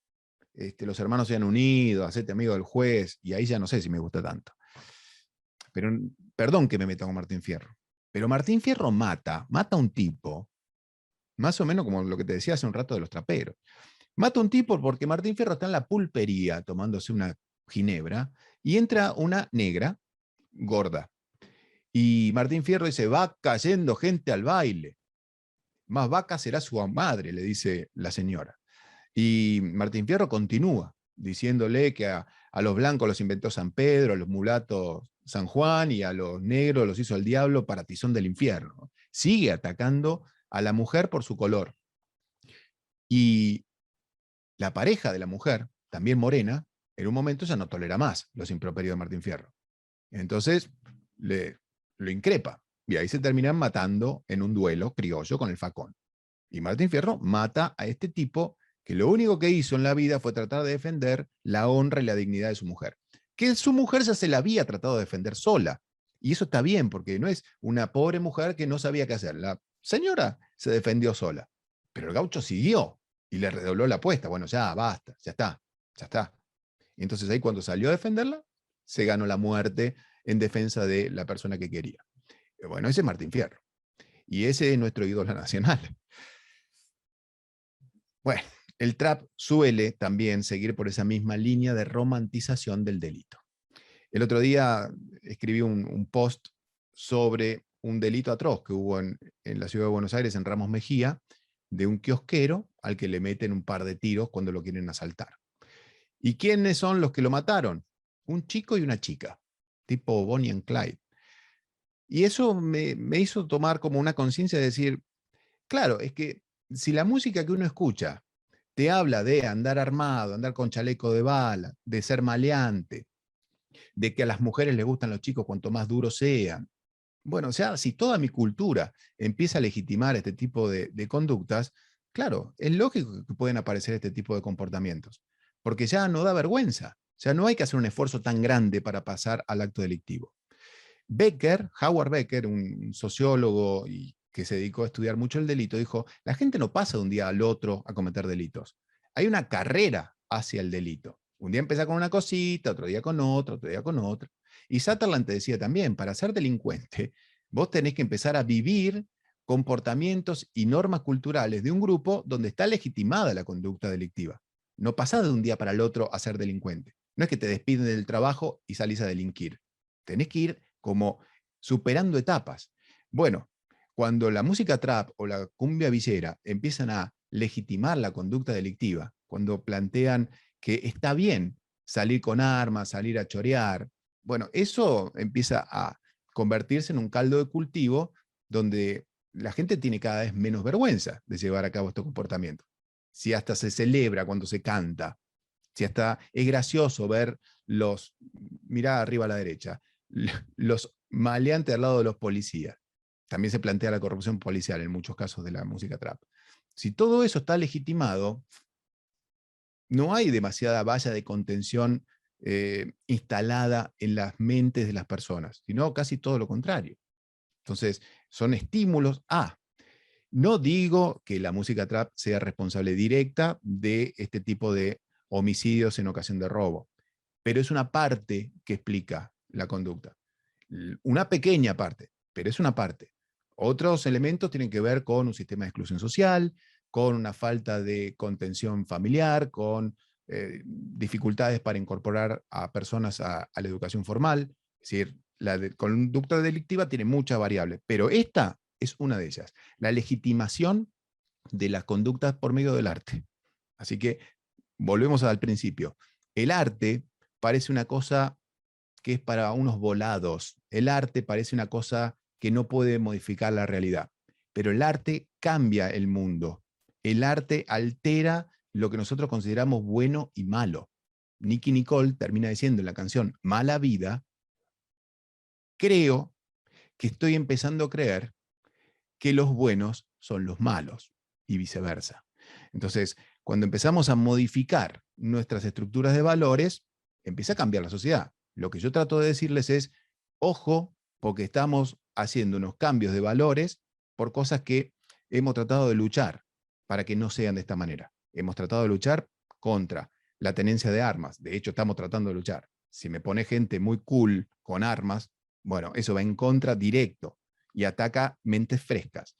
los hermanos se han unido, hacete amigo del juez, y ahí ya no sé si me gusta tanto. Pero perdón que me meta con Martín Fierro, pero Martín Fierro mata a un tipo, más o menos como lo que te decía hace un rato de los traperos. Mata a un tipo porque Martín Fierro está en la pulpería tomándose una ginebra y entra una negra gorda. Y Martín Fierro dice, va cayendo gente al baile. Más vaca será su madre, le dice la señora. Y Martín Fierro continúa diciéndole que a los blancos los inventó San Pedro, a los mulatos San Juan y a los negros los hizo el diablo para tizón del infierno. Sigue atacando a la mujer por su color. Y la pareja de la mujer, también morena, en un momento ya no tolera más los improperios de Martín Fierro. Entonces lo increpa. Y ahí se terminan matando en un duelo criollo con el facón. Y Martín Fierro mata a este tipo que lo único que hizo en la vida fue tratar de defender la honra y la dignidad de su mujer. Que su mujer ya se la había tratado de defender sola. Y eso está bien, porque no es una pobre mujer que no sabía qué hacer. La señora se defendió sola. Pero el gaucho siguió y le redobló la apuesta. Bueno, ya basta, ya está, ya está. Y entonces ahí cuando salió a defenderla, se ganó la muerte en defensa de la persona que quería. Bueno, ese es Martín Fierro. Y ese es nuestro ídolo nacional. Bueno, el trap suele también seguir por esa misma línea de romantización del delito. El otro día escribí un post sobre un delito atroz que hubo en la ciudad de Buenos Aires, en Ramos Mejía, de un kiosquero al que le meten un par de tiros cuando lo quieren asaltar. ¿Y quiénes son los que lo mataron? Un chico y una chica, tipo Bonnie and Clyde. Y eso me hizo tomar como una conciencia de decir, claro, es que si la música que uno escucha te habla de andar armado, andar con chaleco de bala, de ser maleante, de que a las mujeres les gustan los chicos cuanto más duros sean. Bueno, o sea, si toda mi cultura empieza a legitimar este tipo de conductas, claro, es lógico que pueden aparecer este tipo de comportamientos, porque ya no da vergüenza, ya no hay que hacer un esfuerzo tan grande para pasar al acto delictivo. Becker, Howard Becker, un sociólogo y que se dedicó a estudiar mucho el delito, dijo, la gente no pasa de un día al otro a cometer delitos. Hay una carrera hacia el delito. Un día empieza con una cosita, otro día con otra, otro día con otra. Y Sutherland te decía también, para ser delincuente, vos tenés que empezar a vivir comportamientos y normas culturales de un grupo donde está legitimada la conducta delictiva. No pasás de un día para el otro a ser delincuente. No es que te despiden del trabajo y salís a delinquir. Tenés que ir como superando etapas. Bueno, cuando la música trap o la cumbia villera empiezan a legitimar la conducta delictiva, cuando plantean que está bien salir con armas, salir a chorear, bueno, eso empieza a convertirse en un caldo de cultivo donde la gente tiene cada vez menos vergüenza de llevar a cabo estos comportamientos. Si hasta se celebra cuando se canta, si hasta es gracioso ver mirá arriba a la derecha, los maleantes al lado de los policías. también se plantea la corrupción policial en muchos casos de la música trap. Si todo eso está legitimado, no hay demasiada valla de contención instalada en las mentes de las personas, sino casi todo lo contrario. Entonces, son estímulos a. No digo que la música trap sea responsable directa de este tipo de homicidios en ocasión de robo, pero es una parte que explica la conducta. Una pequeña parte, pero es una parte. Otros elementos tienen que ver con un sistema de exclusión social, con una falta de contención familiar, con dificultades para incorporar a personas a la educación formal. Es decir, conducta delictiva tiene muchas variables, pero esta es una de ellas, la legitimación de las conductas por medio del arte. Así que volvemos al principio. El arte parece una cosa que es para unos volados. El arte parece una cosa que no puede modificar la realidad. Pero el arte cambia el mundo. El arte altera lo que nosotros consideramos bueno y malo. Nicki Nicole termina diciendo en la canción Mala Vida, creo que estoy empezando a creer que los buenos son los malos y viceversa. Entonces, cuando empezamos a modificar nuestras estructuras de valores, empieza a cambiar la sociedad. Lo que yo trato de decirles es, ojo, porque estamos haciendo unos cambios de valores por cosas que hemos tratado de luchar para que no sean de esta manera. Hemos tratado de luchar contra la tenencia de armas. De hecho, estamos tratando de luchar. Si me pone gente muy cool con armas, bueno, eso va en contra directo y ataca mentes frescas.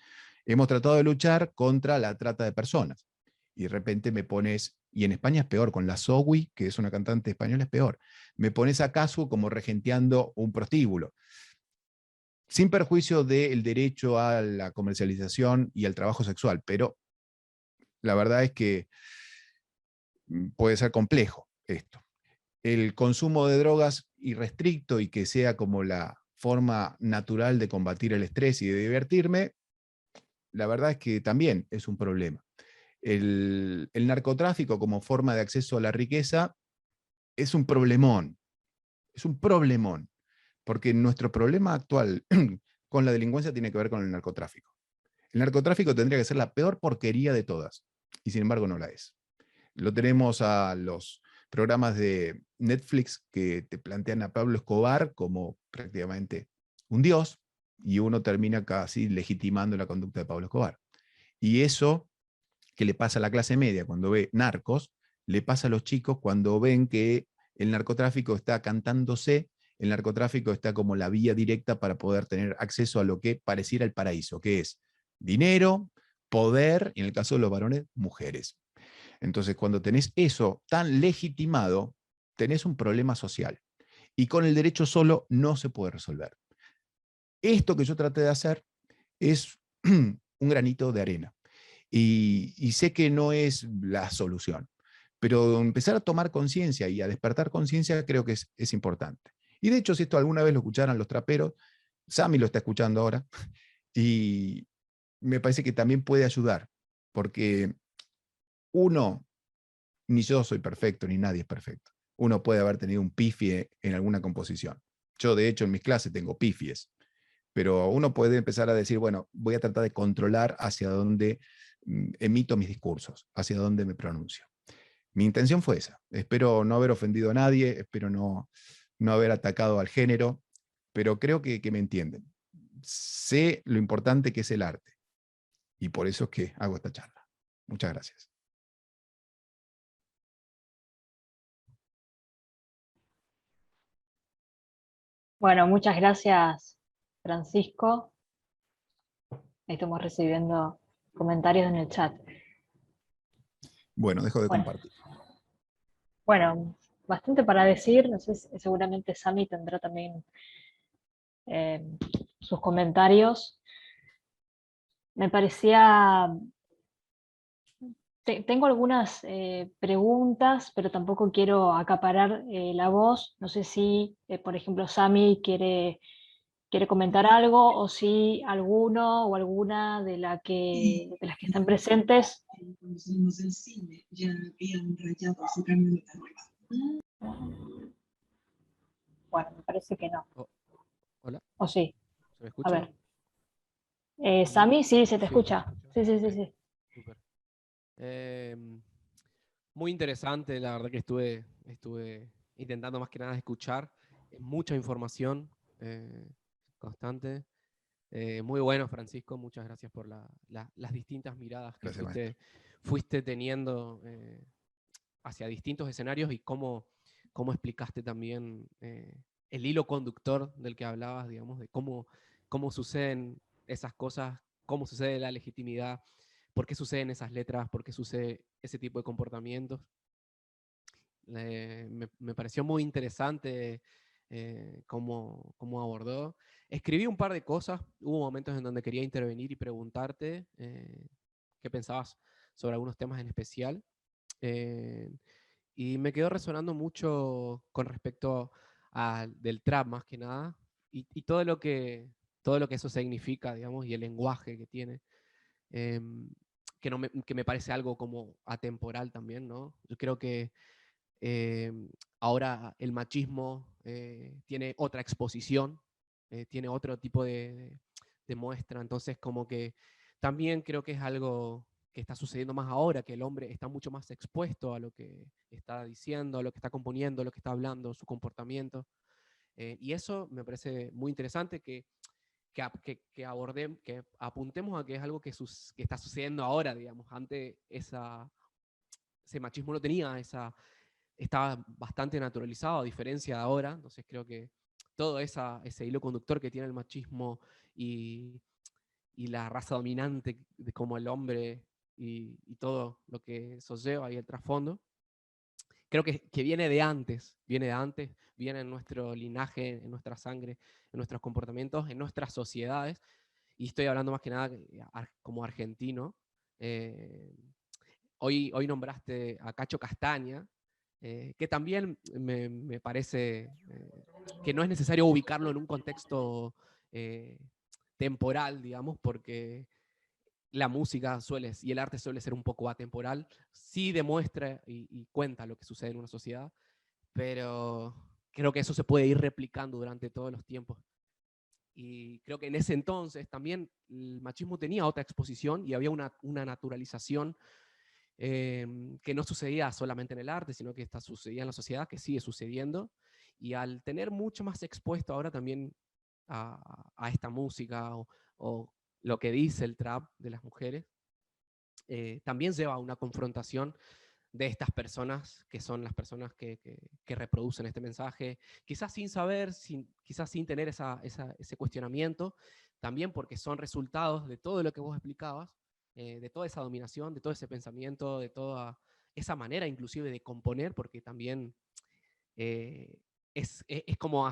Hemos tratado de luchar contra la trata de personas. Y de repente me pones, y en España es peor, con la Zoe, que es una cantante española, es peor. Me pones a Casu como regenteando un prostíbulo. Sin perjuicio del derecho a la comercialización y al trabajo sexual, pero la verdad es que puede ser complejo esto. El consumo de drogas irrestricto y que sea como la forma natural de combatir el estrés y de divertirme, la verdad es que también es un problema. El narcotráfico como forma de acceso a la riqueza es un problemón, porque nuestro problema actual con la delincuencia tiene que ver con el narcotráfico. El narcotráfico tendría que ser la peor porquería de todas, y sin embargo no la es. Lo tenemos a los programas de Netflix que te plantean a Pablo Escobar como prácticamente un dios, y uno termina casi legitimando la conducta de Pablo Escobar. Y eso que le pasa a la clase media cuando ve Narcos, le pasa a los chicos cuando ven que el narcotráfico está cantándose, el narcotráfico está como la vía directa para poder tener acceso a lo que pareciera el paraíso, que es dinero, poder, y en el caso de los varones, mujeres. Entonces, cuando tenés eso tan legitimado, tenés un problema social. Y con el derecho solo no se puede resolver. Esto que yo traté de hacer es un granito de arena. Y sé que no es la solución, pero empezar a tomar conciencia y a despertar conciencia creo que es importante. Y de hecho, si esto alguna vez lo escucharan los traperos, Sammy lo está escuchando ahora, y me parece que también puede ayudar, porque uno, ni yo soy perfecto, ni nadie es perfecto. Uno puede haber tenido un pifie en alguna composición. Yo, de hecho, en mis clases tengo pifies, pero uno puede empezar a decir, bueno, voy a tratar de controlar hacia dónde emito mis discursos, hacia dónde me pronuncio. Mi intención fue esa. Espero no haber ofendido a nadie, espero no haber atacado al género, pero creo que me entienden. Sé lo importante que es el arte y por eso es que hago esta charla. Muchas gracias. Bueno, muchas gracias, Francisco. Ahí estamos recibiendo comentarios en el chat. Bueno, dejo de Bueno, compartir. bueno, bastante para decir. No sé, seguramente Sami tendrá también eh, sus comentarios. Me parecía, tengo algunas preguntas, pero tampoco quiero acaparar la voz. No sé si, por ejemplo, Sami quiere comentar algo o si alguno o alguna de las que están presentes. Cuando salimos del cine ya habían rayado su camioneta nueva. Bueno, me parece que no. Oh, hola, O sí, ¿se me a escucha? ver. Sami, sí, se te Sí, escucha. Sí, sí, sí, ok, sí. súper. Muy interesante, la verdad que estuve intentando más que nada escuchar. Mucha información constante. Muy bueno, Francisco, muchas gracias por las distintas miradas que Gracias, maestro. fuiste teniendo hacia distintos escenarios y cómo explicaste también el hilo conductor del que hablabas, digamos, de cómo suceden esas cosas, cómo sucede la legitimidad, por qué suceden esas letras, por qué sucede ese tipo de comportamientos. Me pareció muy interesante cómo abordó. Escribí un par de cosas, hubo momentos en donde quería intervenir y preguntarte qué pensabas sobre algunos temas en especial. Eh, y me quedó resonando mucho con respecto del trap más que nada y todo lo que eso significa, digamos, y el lenguaje que tiene. em, que me parece algo como atemporal también, ¿no? Yo creo que eh, ahora el machismo tiene otra exposición, tiene otro tipo de muestra, entonces como que también creo que es algo que está sucediendo más ahora, que el hombre está mucho más expuesto a lo que está diciendo, a lo que está componiendo, a lo que está hablando, su comportamiento. Y eso me parece muy interesante que apuntemos a que es algo que está sucediendo ahora, digamos. Antes ese machismo no tenía estaba bastante naturalizado a diferencia de ahora, entonces creo que todo ese hilo conductor que tiene el machismo y, y la raza dominante de como el hombre y todo lo que eso lleva y el trasfondo, creo que viene de antes, viene en nuestro linaje, en nuestra sangre, en nuestros comportamientos, en nuestras sociedades, y estoy hablando más que nada como argentino. Eh, hoy nombraste a Cacho Castaña, que también me parece que no es necesario ubicarlo en un contexto eh, temporal, digamos, porque la música y el arte suele ser un poco atemporal, sí demuestra y cuenta lo que sucede en una sociedad, pero creo que eso se puede ir replicando durante todos los tiempos. Y creo que en ese entonces también el machismo tenía otra exposición y había una naturalización que no sucedía solamente en el arte, sino que sucedía en la sociedad, que sigue sucediendo. Y al tener mucho más expuesto ahora también a esta música o lo que dice el trap de las mujeres, también lleva a una confrontación de estas personas, que son las personas que reproducen este mensaje, quizás sin saber, quizás sin tener ese cuestionamiento, también porque son resultados de todo lo que vos explicabas, de toda esa dominación, de todo ese pensamiento, de toda esa manera inclusive de componer, porque también eh, es como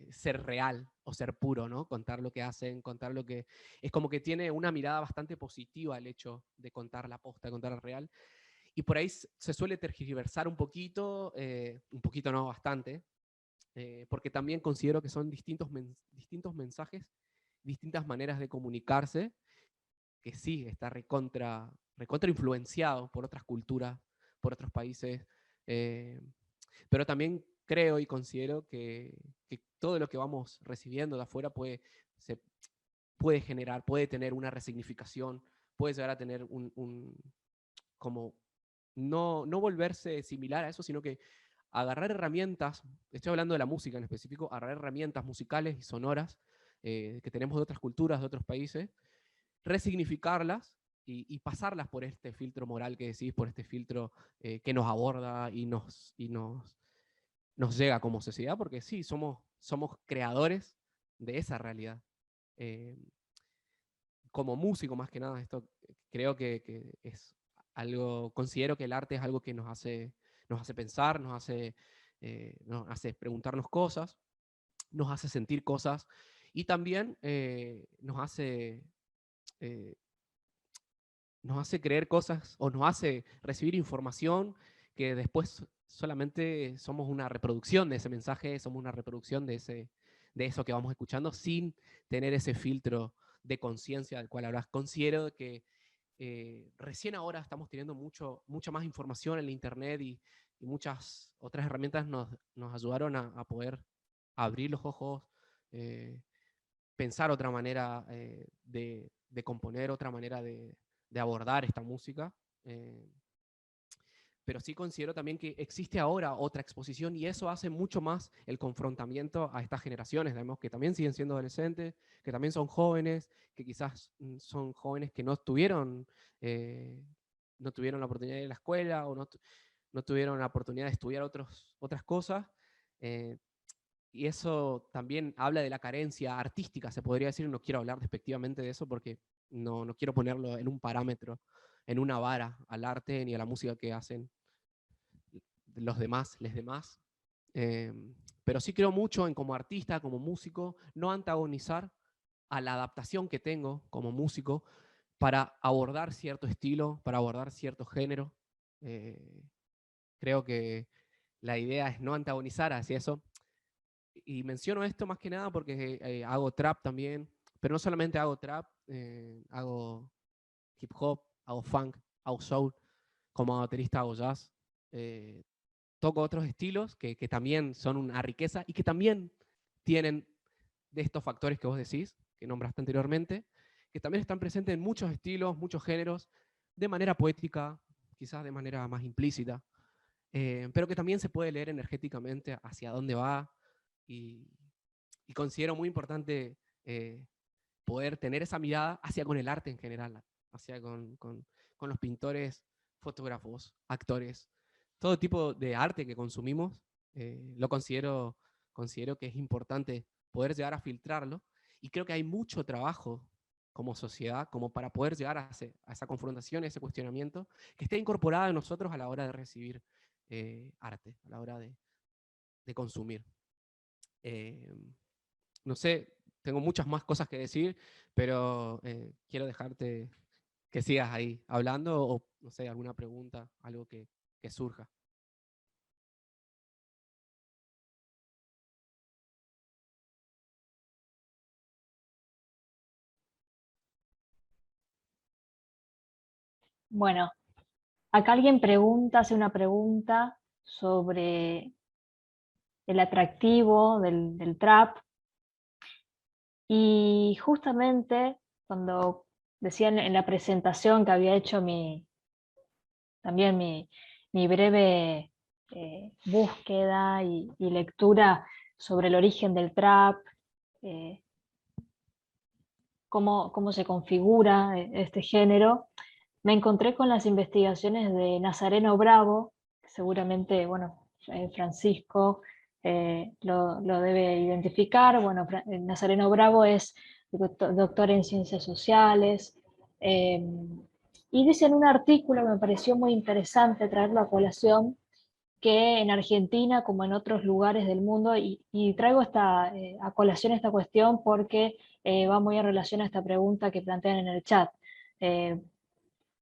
ser real o ser puro, ¿no? Contar lo que hacen, contar lo que... Es como que tiene una mirada bastante positiva el hecho de contar la posta, de contar la real, y por ahí se suele tergiversar un poquito no, bastante, porque también considero que son distintos mensajes, distintas maneras de comunicarse, que sí está recontra influenciado por otras culturas, por otros países, eh, pero también creo y considero que todo lo que vamos recibiendo de afuera se puede generar, puede tener una resignificación, puede llegar a tener como no volverse similar a eso, sino que agarrar herramientas, estoy hablando de la música en específico, agarrar herramientas musicales y sonoras que tenemos de otras culturas, de otros países, resignificarlas y pasarlas por este filtro moral que decís, por este filtro que nos aborda nos llega como sociedad, porque sí, somos creadores de esa realidad. Eh, como músico más que nada, esto creo que es algo, considero que el arte es algo que nos hace pensar, nos hace preguntarnos cosas, nos hace sentir cosas y también eh, nos hace creer cosas o nos hace recibir información que después solamente somos una reproducción de ese mensaje, somos una reproducción de eso que vamos escuchando sin tener ese filtro de conciencia del cual hablas. Considero que recién ahora estamos teniendo mucha más información en la internet y muchas otras herramientas nos ayudaron a poder abrir los ojos, pensar otra manera de componer, otra manera de abordar esta música. Pero sí considero también que existe ahora otra exposición y eso hace mucho más el confrontamiento a estas generaciones, digamos, que también siguen siendo adolescentes, que también son jóvenes, que quizás son jóvenes que no tuvieron la oportunidad de ir a la escuela o no tuvieron la oportunidad de estudiar otras cosas. Y eso también habla de la carencia artística, se podría decir. No quiero hablar despectivamente de eso porque no quiero ponerlo en un parámetro, en una vara al arte ni a la música que hacen los demás, les demás. Pero sí creo mucho en, como artista, como músico, no antagonizar a la adaptación que tengo como músico para abordar cierto estilo, para abordar cierto género. Creo que la idea es no antagonizar hacia eso. Y menciono esto más que nada porque hago trap también, pero no solamente hago trap, hago hip hop, hago funk, hago soul, como baterista hago jazz. Toco otros estilos que también son una riqueza y que también tienen de estos factores que vos decís, que nombraste anteriormente, que también están presentes en muchos estilos, muchos géneros, de manera poética, quizás de manera más implícita, pero que también se puede leer energéticamente hacia dónde va, y considero muy importante poder tener esa mirada hacia con el arte en general, hacia con los pintores, fotógrafos, actores, todo tipo de arte que consumimos. Lo considero que es importante poder llegar a filtrarlo, y creo que hay mucho trabajo como sociedad como para poder llegar a esa confrontación, a ese cuestionamiento, que esté incorporado en nosotros a la hora de recibir arte, a la hora de consumir. No sé, tengo muchas más cosas que decir, pero quiero dejarte que sigas ahí hablando o, no sé, alguna pregunta, algo que surja. Bueno, acá alguien hace una pregunta sobre el atractivo del trap, y justamente cuando decían en la presentación que había hecho también mi breve búsqueda y lectura sobre el origen del trap, eh, cómo se configura este género, me encontré con las investigaciones de Nazareno Bravo, que seguramente, bueno, Francisco lo debe identificar. Bueno, Nazareno Bravo es doctor en ciencias sociales, y dice en un artículo que me pareció muy interesante traerlo a colación, que en Argentina, como en otros lugares del mundo, y traigo a colación esta cuestión porque va muy en relación a esta pregunta que plantean en el chat,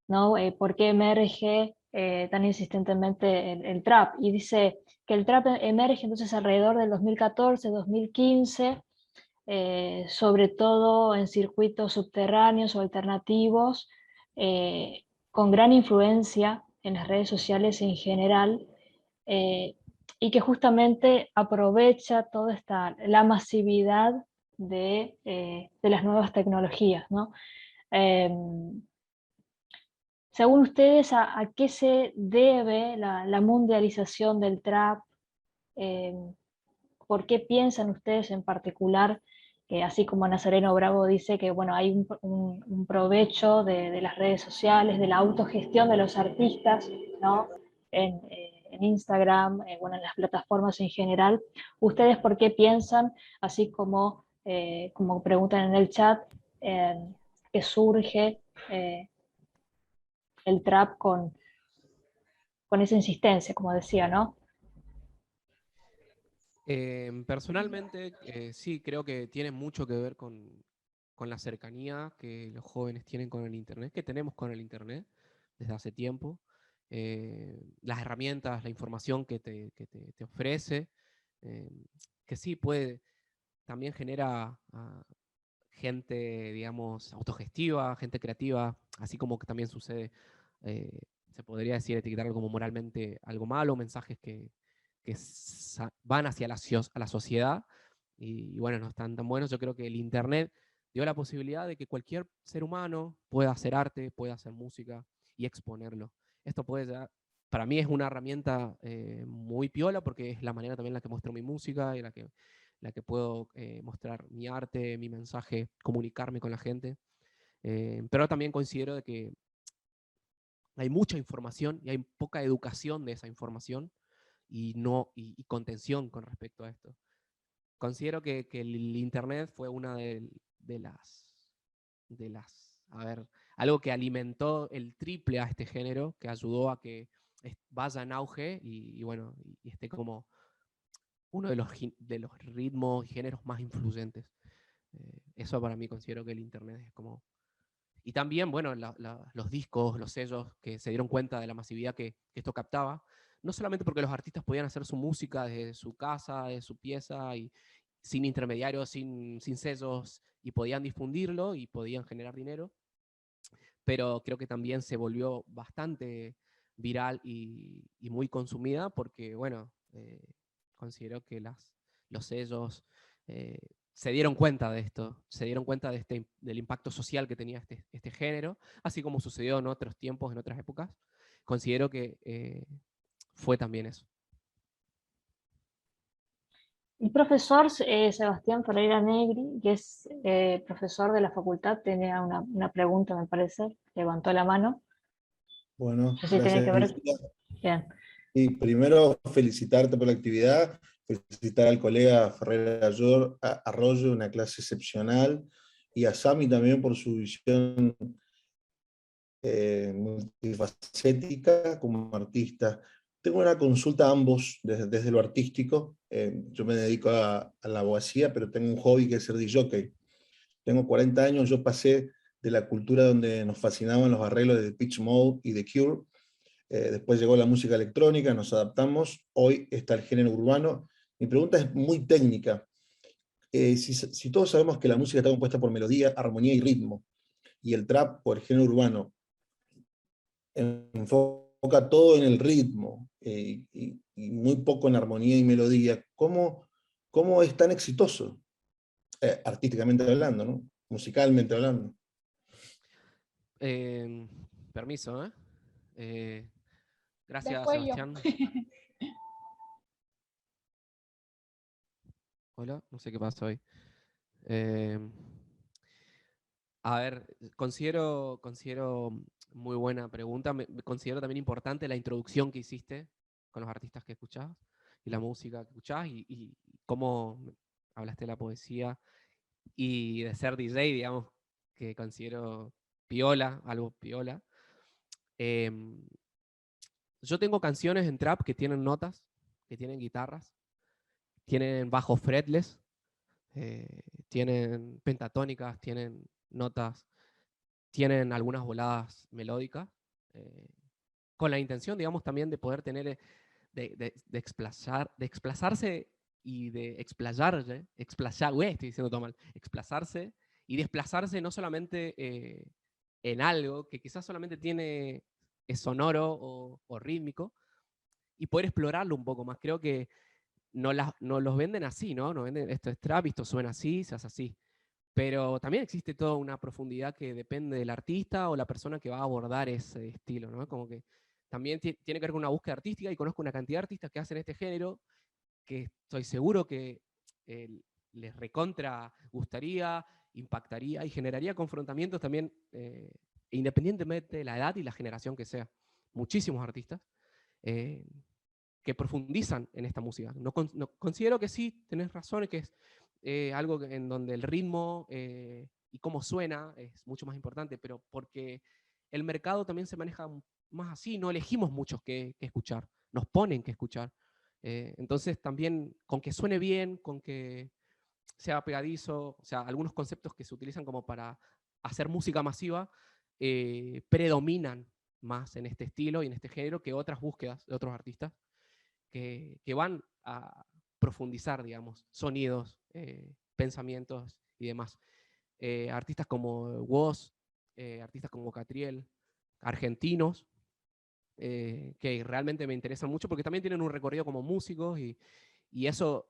¿no? ¿Por qué emerge tan insistentemente el trap? Y dice que el trap emerge entonces alrededor del 2014-2015, sobre todo en circuitos subterráneos o alternativos, con gran influencia en las redes sociales en general, eh, y que justamente aprovecha toda la masividad de las nuevas tecnologías, ¿no? Según ustedes, ¿a qué se debe la mundialización del trap? Eh, ¿Por qué piensan ustedes en particular, así como Nazareno Bravo dice que bueno, hay un provecho de las redes sociales, de la autogestión de los artistas, ¿no? En Instagram, bueno, en las plataformas en general? ¿Ustedes por qué piensan, así como preguntan en el chat, que surge el trap con esa insistencia, como decía, ¿no? Personalmente, sí, creo que tiene mucho que ver con la cercanía que los jóvenes tienen con el Internet, que tenemos con el Internet desde hace tiempo. Las herramientas, la información que te ofrece, eh, que sí puede, también genera gente, digamos, autogestiva, gente creativa, así como que también sucede, se podría decir, etiquetarlo como moralmente algo malo, mensajes que van hacia a la sociedad y bueno, no están tan buenos. Yo creo que el Internet dio la posibilidad de que cualquier ser humano pueda hacer arte, pueda hacer música y exponerlo. Esto puede ser, para mí es una herramienta muy piola porque es la manera también en la que muestro mi música y la que puedo mostrar mi arte, mi mensaje, comunicarme con la gente. Pero también considero de que hay mucha información y hay poca educación de esa información y contención con respecto a esto. Considero que el Internet fue una de las, a ver, algo que alimentó el triple a este género, que ayudó a que vaya en auge y bueno, y esté como uno de los ritmos y géneros más influyentes. Eso para mí considero que el Internet es como... Y también, bueno, los discos, los sellos que se dieron cuenta de la masividad que esto captaba, no solamente porque los artistas podían hacer su música desde su casa, de su pieza, y sin intermediarios, sin sellos, y podían difundirlo y podían generar dinero, pero creo que también se volvió bastante viral y muy consumida porque, bueno, considero que los sellos se dieron cuenta de esto, se dieron cuenta del impacto social que tenía este género, así como sucedió en otros tiempos, en otras épocas. Considero que fue también eso. El profesor Sebastián Ferreira Negri, que es profesor de la facultad, tenía una pregunta, me parece, levantó la mano. No Bueno, sé si tiene gracias, que ver. Lucía. Bien. Y primero, felicitarte por la actividad, felicitar al colega Ferreira Arroyo, una clase excepcional, y a Sami también por su visión multifacética como artista. Tengo una consulta a ambos desde lo artístico. Yo me dedico a la abogacía, pero tengo un hobby que es ser DJ. Tengo 40 años, yo pasé de la cultura donde nos fascinaban los arreglos de Pitch Mode y The Cure. Después llegó la música electrónica, nos adaptamos, hoy está el género urbano. Mi pregunta es muy técnica. Si todos sabemos que la música está compuesta por melodía, armonía y ritmo, y el trap o el género urbano enfoca todo en el ritmo y muy poco en armonía y melodía, ¿cómo es tan exitoso? Artísticamente hablando, ¿no? Musicalmente hablando. Permiso, ¿eh? Gracias, Después yo. Sebastián. Hola, no sé qué pasa hoy. A ver, considero muy buena pregunta. Considero también importante la introducción que hiciste con los artistas que escuchás y la música que escuchás y cómo hablaste de la poesía y de ser DJ, digamos, que considero piola, algo piola. Yo tengo canciones en trap que tienen notas, que tienen guitarras, tienen bajos fretless, tienen pentatónicas, tienen notas, tienen algunas voladas melódicas, con la intención, digamos, también de poder tener, de explazarse y de explayarse, estoy diciendo todo mal, explazarse y desplazarse no solamente en algo que quizás solamente es sonoro o rítmico, y poder explorarlo un poco más. Creo que no los venden así, ¿no? Nos venden esto es trap, esto suena así, se hace así. Pero también existe toda una profundidad que depende del artista o la persona que va a abordar ese estilo, ¿no? Como que también tiene que ver con una búsqueda artística y conozco una cantidad de artistas que hacen este género que estoy seguro que les recontra gustaría, impactaría y generaría confrontamientos también, independientemente de la edad y la generación que sea. Muchísimos artistas que profundizan en esta música. Considero que sí, tenés razón, que es algo en donde el ritmo y cómo suena es mucho más importante, pero porque el mercado también se maneja más así, no elegimos muchos que escuchar, nos ponen que escuchar. Entonces también con que suene bien, con que sea pegadizo, o sea, algunos conceptos que se utilizan como para hacer música masiva predominan más en este estilo y en este género que otras búsquedas de otros artistas que van a profundizar, digamos, sonidos, pensamientos y demás. Artistas como Woz, artistas como Catriel, argentinos, que realmente me interesan mucho porque también tienen un recorrido como músicos y eso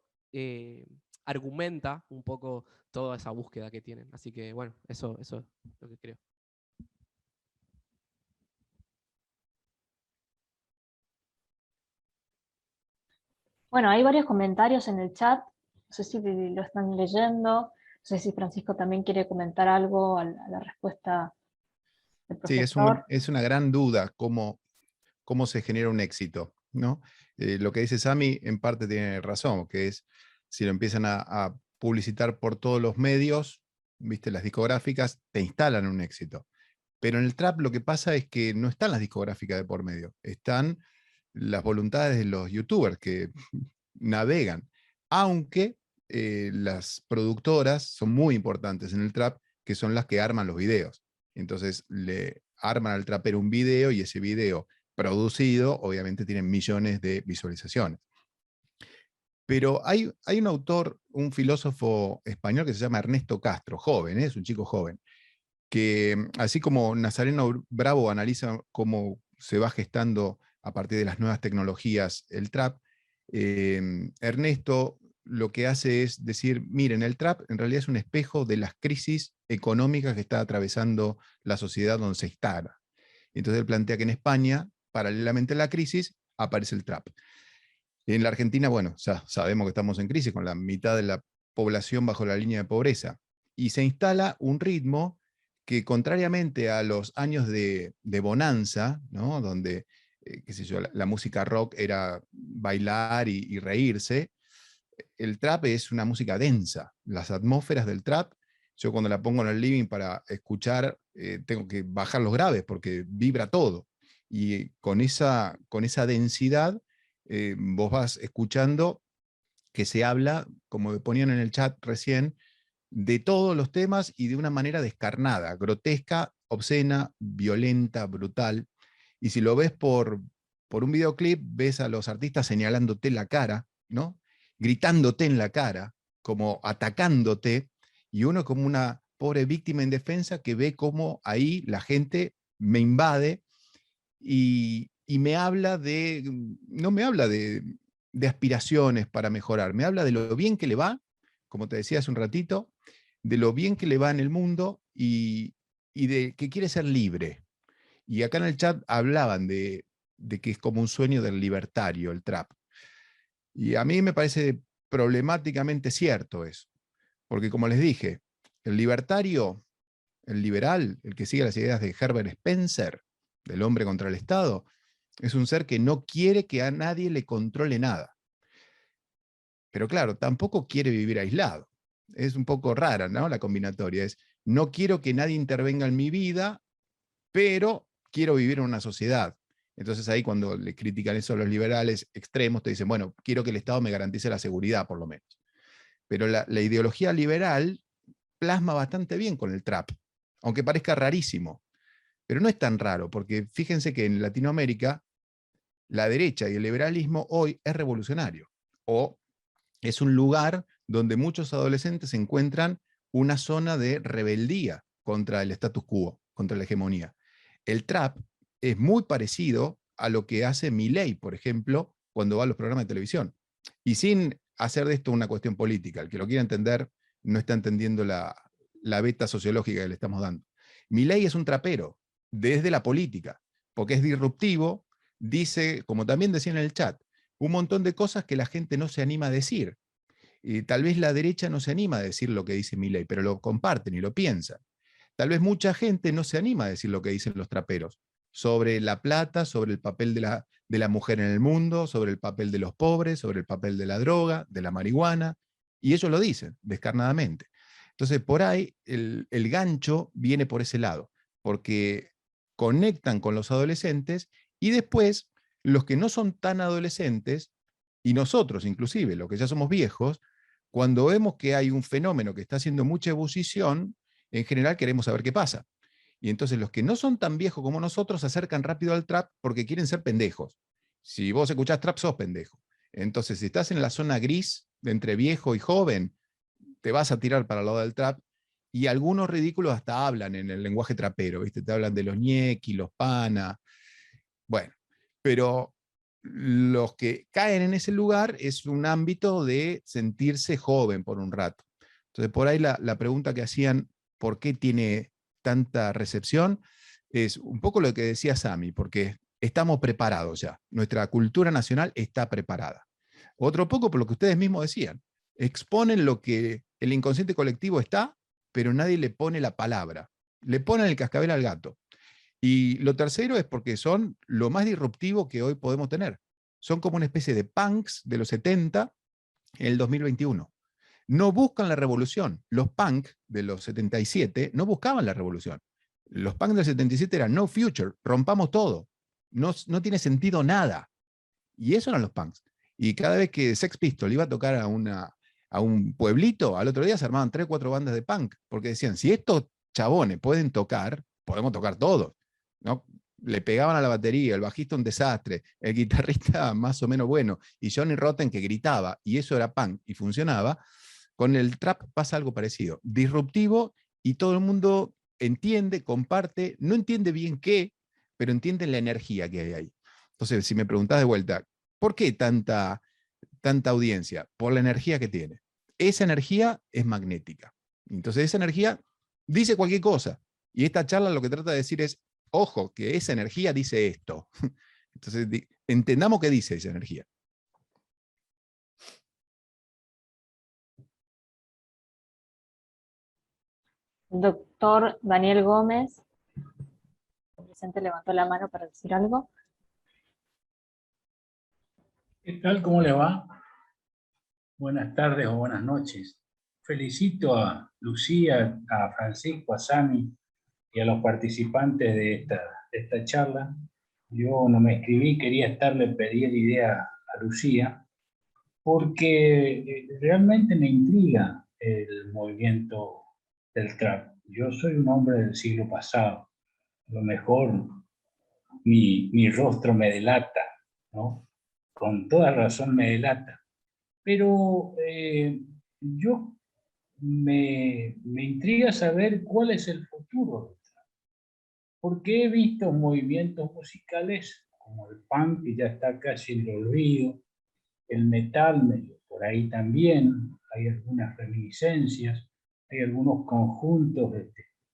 argumenta un poco toda esa búsqueda que tienen. Así que bueno, eso es lo que creo. Bueno, hay varios comentarios en el chat, no sé si lo están leyendo, no sé si Francisco también quiere comentar algo a la respuesta del Sí, profesor. es una gran duda cómo se genera un éxito, ¿no? Lo que dice Sami en parte tiene razón, que es si lo empiezan a publicitar por todos los medios, viste, las discográficas te instalan un éxito. Pero en el trap lo que pasa es que no están las discográficas de por medio, están las voluntades de los youtubers que navegan, aunque las productoras son muy importantes en el trap, que son las que arman los videos. Entonces le arman al trapero un video y ese video producido obviamente tiene millones de visualizaciones. Pero hay un autor, un filósofo español que se llama Ernesto Castro, joven, es un chico joven, que así como Nazareno Bravo analiza cómo se va gestando a partir de las nuevas tecnologías el trap, Ernesto lo que hace es decir, miren, el trap en realidad es un espejo de las crisis económicas que está atravesando la sociedad donde se instala. Entonces él plantea que en España, paralelamente a la crisis, aparece el trap. En la Argentina, bueno, ya sabemos que estamos en crisis con la mitad de la población bajo la línea de pobreza. Y se instala un ritmo que, contrariamente a los años de bonanza, ¿no? Donde qué sé yo, la música rock era bailar y reírse, el trap es una música densa. Las atmósferas del trap, yo cuando la pongo en el living para escuchar, tengo que bajar los graves porque vibra todo. Y con esa densidad, vos vas escuchando que se habla, como ponían en el chat recién, de todos los temas y de una manera descarnada, grotesca, obscena, violenta, brutal. Y si lo ves por un videoclip, ves a los artistas señalándote la cara, ¿no? Gritándote en la cara, como atacándote, y uno como una pobre víctima indefensa que ve cómo ahí la gente me invade y me habla no me habla de aspiraciones para mejorar, me habla de lo bien que le va, como te decía hace un ratito, de lo bien que le va en el mundo y de que quiere ser libre. Y acá en el chat hablaban de que es como un sueño del libertario, el trap. Y a mí me parece problemáticamente cierto eso, porque como les dije, el libertario, el liberal, el que sigue las ideas de Herbert Spencer, del hombre contra el Estado, es un ser que no quiere que a nadie le controle nada. Pero claro, tampoco quiere vivir aislado. Es un poco rara, ¿no? La combinatoria es, no quiero que nadie intervenga en mi vida, pero quiero vivir en una sociedad. Entonces ahí cuando le critican eso a los liberales extremos, te dicen, bueno, quiero que el Estado me garantice la seguridad, por lo menos. Pero la ideología liberal plasma bastante bien con el trap, aunque parezca rarísimo. Pero no es tan raro, porque fíjense que en Latinoamérica la derecha y el liberalismo hoy es revolucionario, o es un lugar donde muchos adolescentes encuentran una zona de rebeldía contra el status quo, contra la hegemonía. El trap es muy parecido a lo que hace Milei, por ejemplo, cuando va a los programas de televisión. Y sin hacer de esto una cuestión política, el que lo quiera entender no está entendiendo la beta sociológica que le estamos dando. Milei es un trapero desde la política, porque es disruptivo, dice, como también decía en el chat, un montón de cosas que la gente no se anima a decir. Y tal vez la derecha no se anima a decir lo que dice Milei, pero lo comparten y lo piensan. Tal vez mucha gente no se anima a decir lo que dicen los traperos sobre la plata, sobre el papel de la mujer en el mundo, sobre el papel de los pobres, sobre el papel de la droga, de la marihuana, y ellos lo dicen descarnadamente. Entonces, por ahí el gancho viene por ese lado, porque conectan con los adolescentes y después los que no son tan adolescentes, y nosotros inclusive, los que ya somos viejos, cuando vemos que hay un fenómeno que está haciendo mucha ebullición, en general queremos saber qué pasa. Y entonces los que no son tan viejos como nosotros se acercan rápido al trap porque quieren ser pendejos. Si vos escuchás trap, sos pendejo. Entonces, si estás en la zona gris de entre viejo y joven, te vas a tirar para el lado del trap. Y algunos ridículos hasta hablan en el lenguaje trapero, ¿viste? Te hablan de los ñequi, los pana. Bueno, pero los que caen en ese lugar es un ámbito de sentirse joven por un rato. Entonces, por ahí la pregunta que hacían, ¿por qué tiene tanta recepción? Es un poco lo que decía Sami, porque estamos preparados ya. Nuestra cultura nacional está preparada. Otro poco por lo que ustedes mismos decían. Exponen lo que el inconsciente colectivo está, pero nadie le pone la palabra. Le ponen el cascabel al gato. Y lo tercero es porque son lo más disruptivo que hoy podemos tener. Son como una especie de punks de los 70 en el 2021. No buscan la revolución. Los punks de los 77 no buscaban la revolución. Los punks del 77 eran no future, rompamos todo. No tiene sentido nada. Y eso eran los punks. Y cada vez que Sex Pistols iba a tocar a un pueblito, al otro día se armaban 3 o 4 bandas de punk, porque decían, si estos chabones pueden tocar, podemos tocar todos, ¿no? Le pegaban a la batería, el bajista un desastre, el guitarrista más o menos bueno, y Johnny Rotten que gritaba, y eso era punk, y funcionaba. Con el trap pasa algo parecido, disruptivo, y todo el mundo entiende, comparte, no entiende bien qué, pero entiende la energía que hay ahí. Entonces, si me preguntás de vuelta, ¿por qué tanta audiencia? Por la energía que tiene. Esa energía es magnética. Entonces, esa energía dice cualquier cosa. Y esta charla lo que trata de decir es, ojo, que esa energía dice esto. Entonces, entendamos qué dice esa energía. El doctor Daniel Gómez, el presente, levantó la mano para decir algo. ¿Qué tal? ¿Cómo le va? Buenas tardes o buenas noches. Felicito a Lucía, a Francisco, a Sami y a los participantes de esta charla. Yo no me escribí, quería estarle pedir idea a Lucía, porque realmente me intriga el movimiento del trap. Yo soy un hombre del siglo pasado. A lo mejor mi rostro me delata, ¿no? Con toda razón me delata. Pero yo me intriga saber cuál es el futuro, porque he visto movimientos musicales como el punk, que ya está casi en el olvido, el metal, por ahí también, hay algunas reminiscencias, hay algunos conjuntos,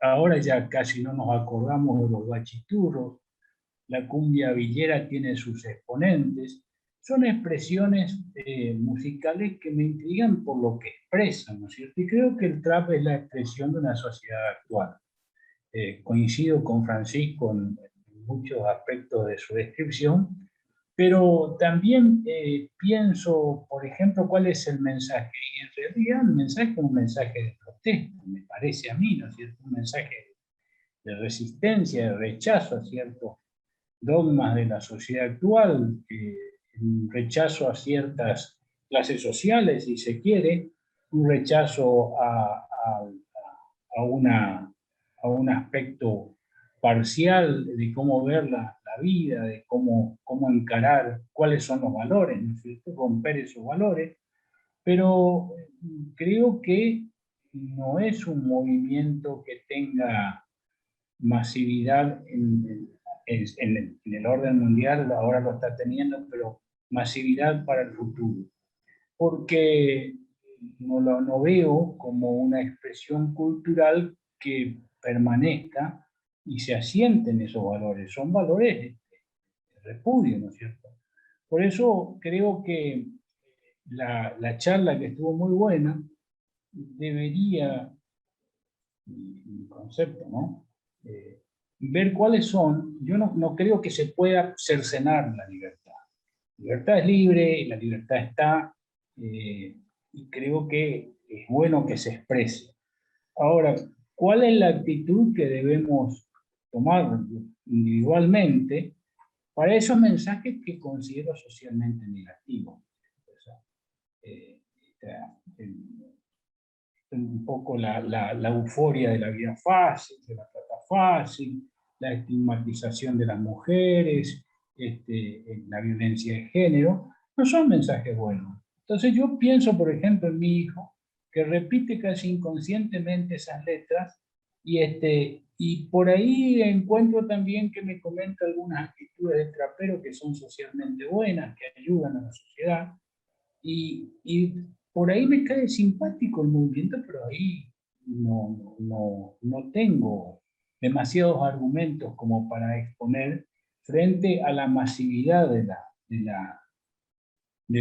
ahora ya casi no nos acordamos de los guachiturros, la cumbia villera tiene sus exponentes, son expresiones musicales que me intrigan por lo que expresan, ¿no es cierto? Y creo que el trap es la expresión de una sociedad actual. Coincido con Francisco en muchos aspectos de su descripción, pero también pienso, por ejemplo, cuál es el mensaje. Y en realidad el mensaje es un mensaje de protesta, me parece a mí, ¿no es cierto? Un mensaje de resistencia, de rechazo a ciertos dogmas de la sociedad actual, un rechazo a ciertas clases sociales, si se quiere, un rechazo a un aspecto parcial de cómo ver la vida, de cómo encarar cuáles son los valores, ¿no es cierto? Romper esos valores, pero creo que no es un movimiento que tenga masividad en el orden mundial, ahora lo está teniendo, pero masividad para el futuro. Porque no veo como una expresión cultural que permanezca y se asienten esos valores. Son valores de repudio, ¿no es cierto? Por eso creo que la charla, que estuvo muy buena, debería, mi concepto, ¿no? Ver cuáles son. Yo no creo que se pueda cercenar la libertad. La libertad es libre, la libertad está, y creo que es bueno que se exprese. Ahora, ¿cuál es la actitud que debemos tomar individualmente para esos mensajes que considero socialmente negativos? O sea, un poco la euforia de la vida fácil, de la plata fácil, la estigmatización de las mujeres, la violencia de género, no son mensajes buenos. Entonces yo pienso, por ejemplo, en mi hijo, que repite casi inconscientemente esas letras Y por ahí encuentro también que me comenta algunas actitudes de trapero que son socialmente buenas, que ayudan a la sociedad. Y por ahí me cae simpático el movimiento, pero ahí no tengo demasiados argumentos como para exponer frente a la masividad de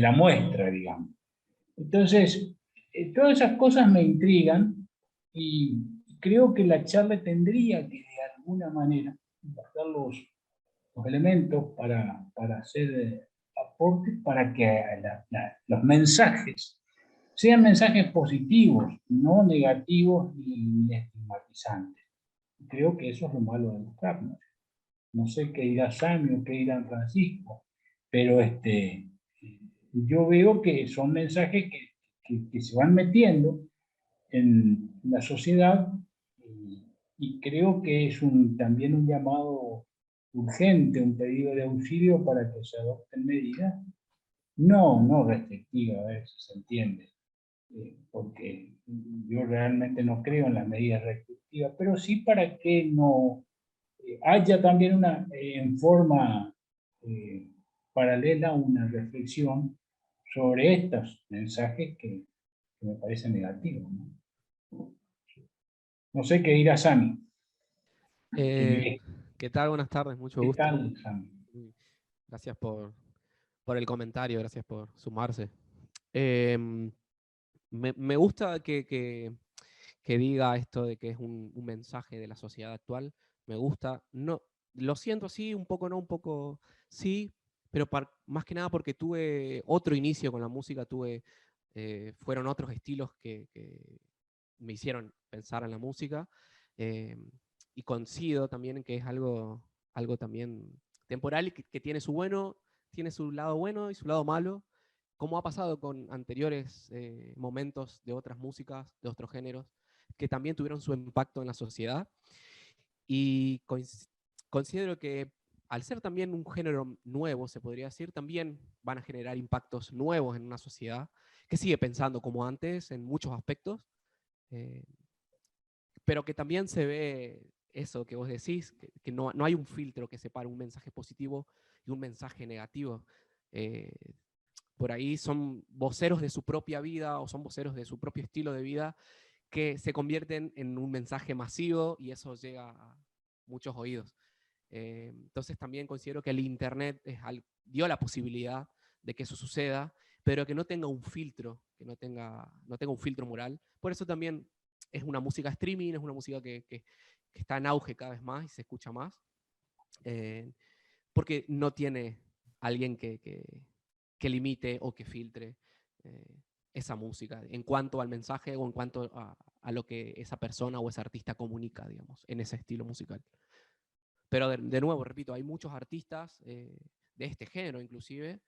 la muestra, digamos. Entonces, todas esas cosas me intrigan y creo que la charla tendría que de alguna manera buscar los elementos para hacer aportes para que los mensajes sean mensajes positivos, no negativos ni estigmatizantes. Creo que eso es lo malo de los trap. No sé qué dirá Sammy o qué dirá Francisco, pero yo veo que son mensajes que se van metiendo en la sociedad y creo que es también un llamado urgente, un pedido de auxilio para que se adopten medidas, no restrictivas, a ver si se entiende, porque yo realmente no creo en las medidas restrictivas, pero sí para que no haya también en forma paralela una reflexión sobre estos mensajes que me parecen negativos. No sé qué dirá Sami. ¿Qué tal? Buenas tardes, mucho ¿Qué gusto. tal, Sami? Gracias por el comentario, gracias por sumarse. Me gusta que diga esto de que es un mensaje de la sociedad actual. Me gusta. No, lo siento, sí, un poco no, un poco sí, pero más que nada porque tuve otro inicio con la música, fueron otros estilos que me hicieron pensar en la música. Y coincido también en que es algo también temporal y que tiene tiene su lado bueno y su lado malo, como ha pasado con anteriores momentos de otras músicas, de otros géneros, que también tuvieron su impacto en la sociedad. Y considero que al ser también un género nuevo, se podría decir, también van a generar impactos nuevos en una sociedad que sigue pensando como antes en muchos aspectos, pero que también se ve eso que vos decís, que no hay un filtro que separe un mensaje positivo y un mensaje negativo. Por ahí son voceros de su propia vida o son voceros de su propio estilo de vida que se convierten en un mensaje masivo y eso llega a muchos oídos. Entonces también considero que el Internet dio la posibilidad de que eso suceda, pero que no tenga un filtro, que no tenga un filtro moral. Por eso también es una música streaming, es una música que está en auge cada vez más y se escucha más, porque no tiene alguien que limite o que filtre esa música en cuanto al mensaje o en cuanto a lo que esa persona o ese artista comunica, digamos, en ese estilo musical. Pero de nuevo, repito, hay muchos artistas de este género inclusive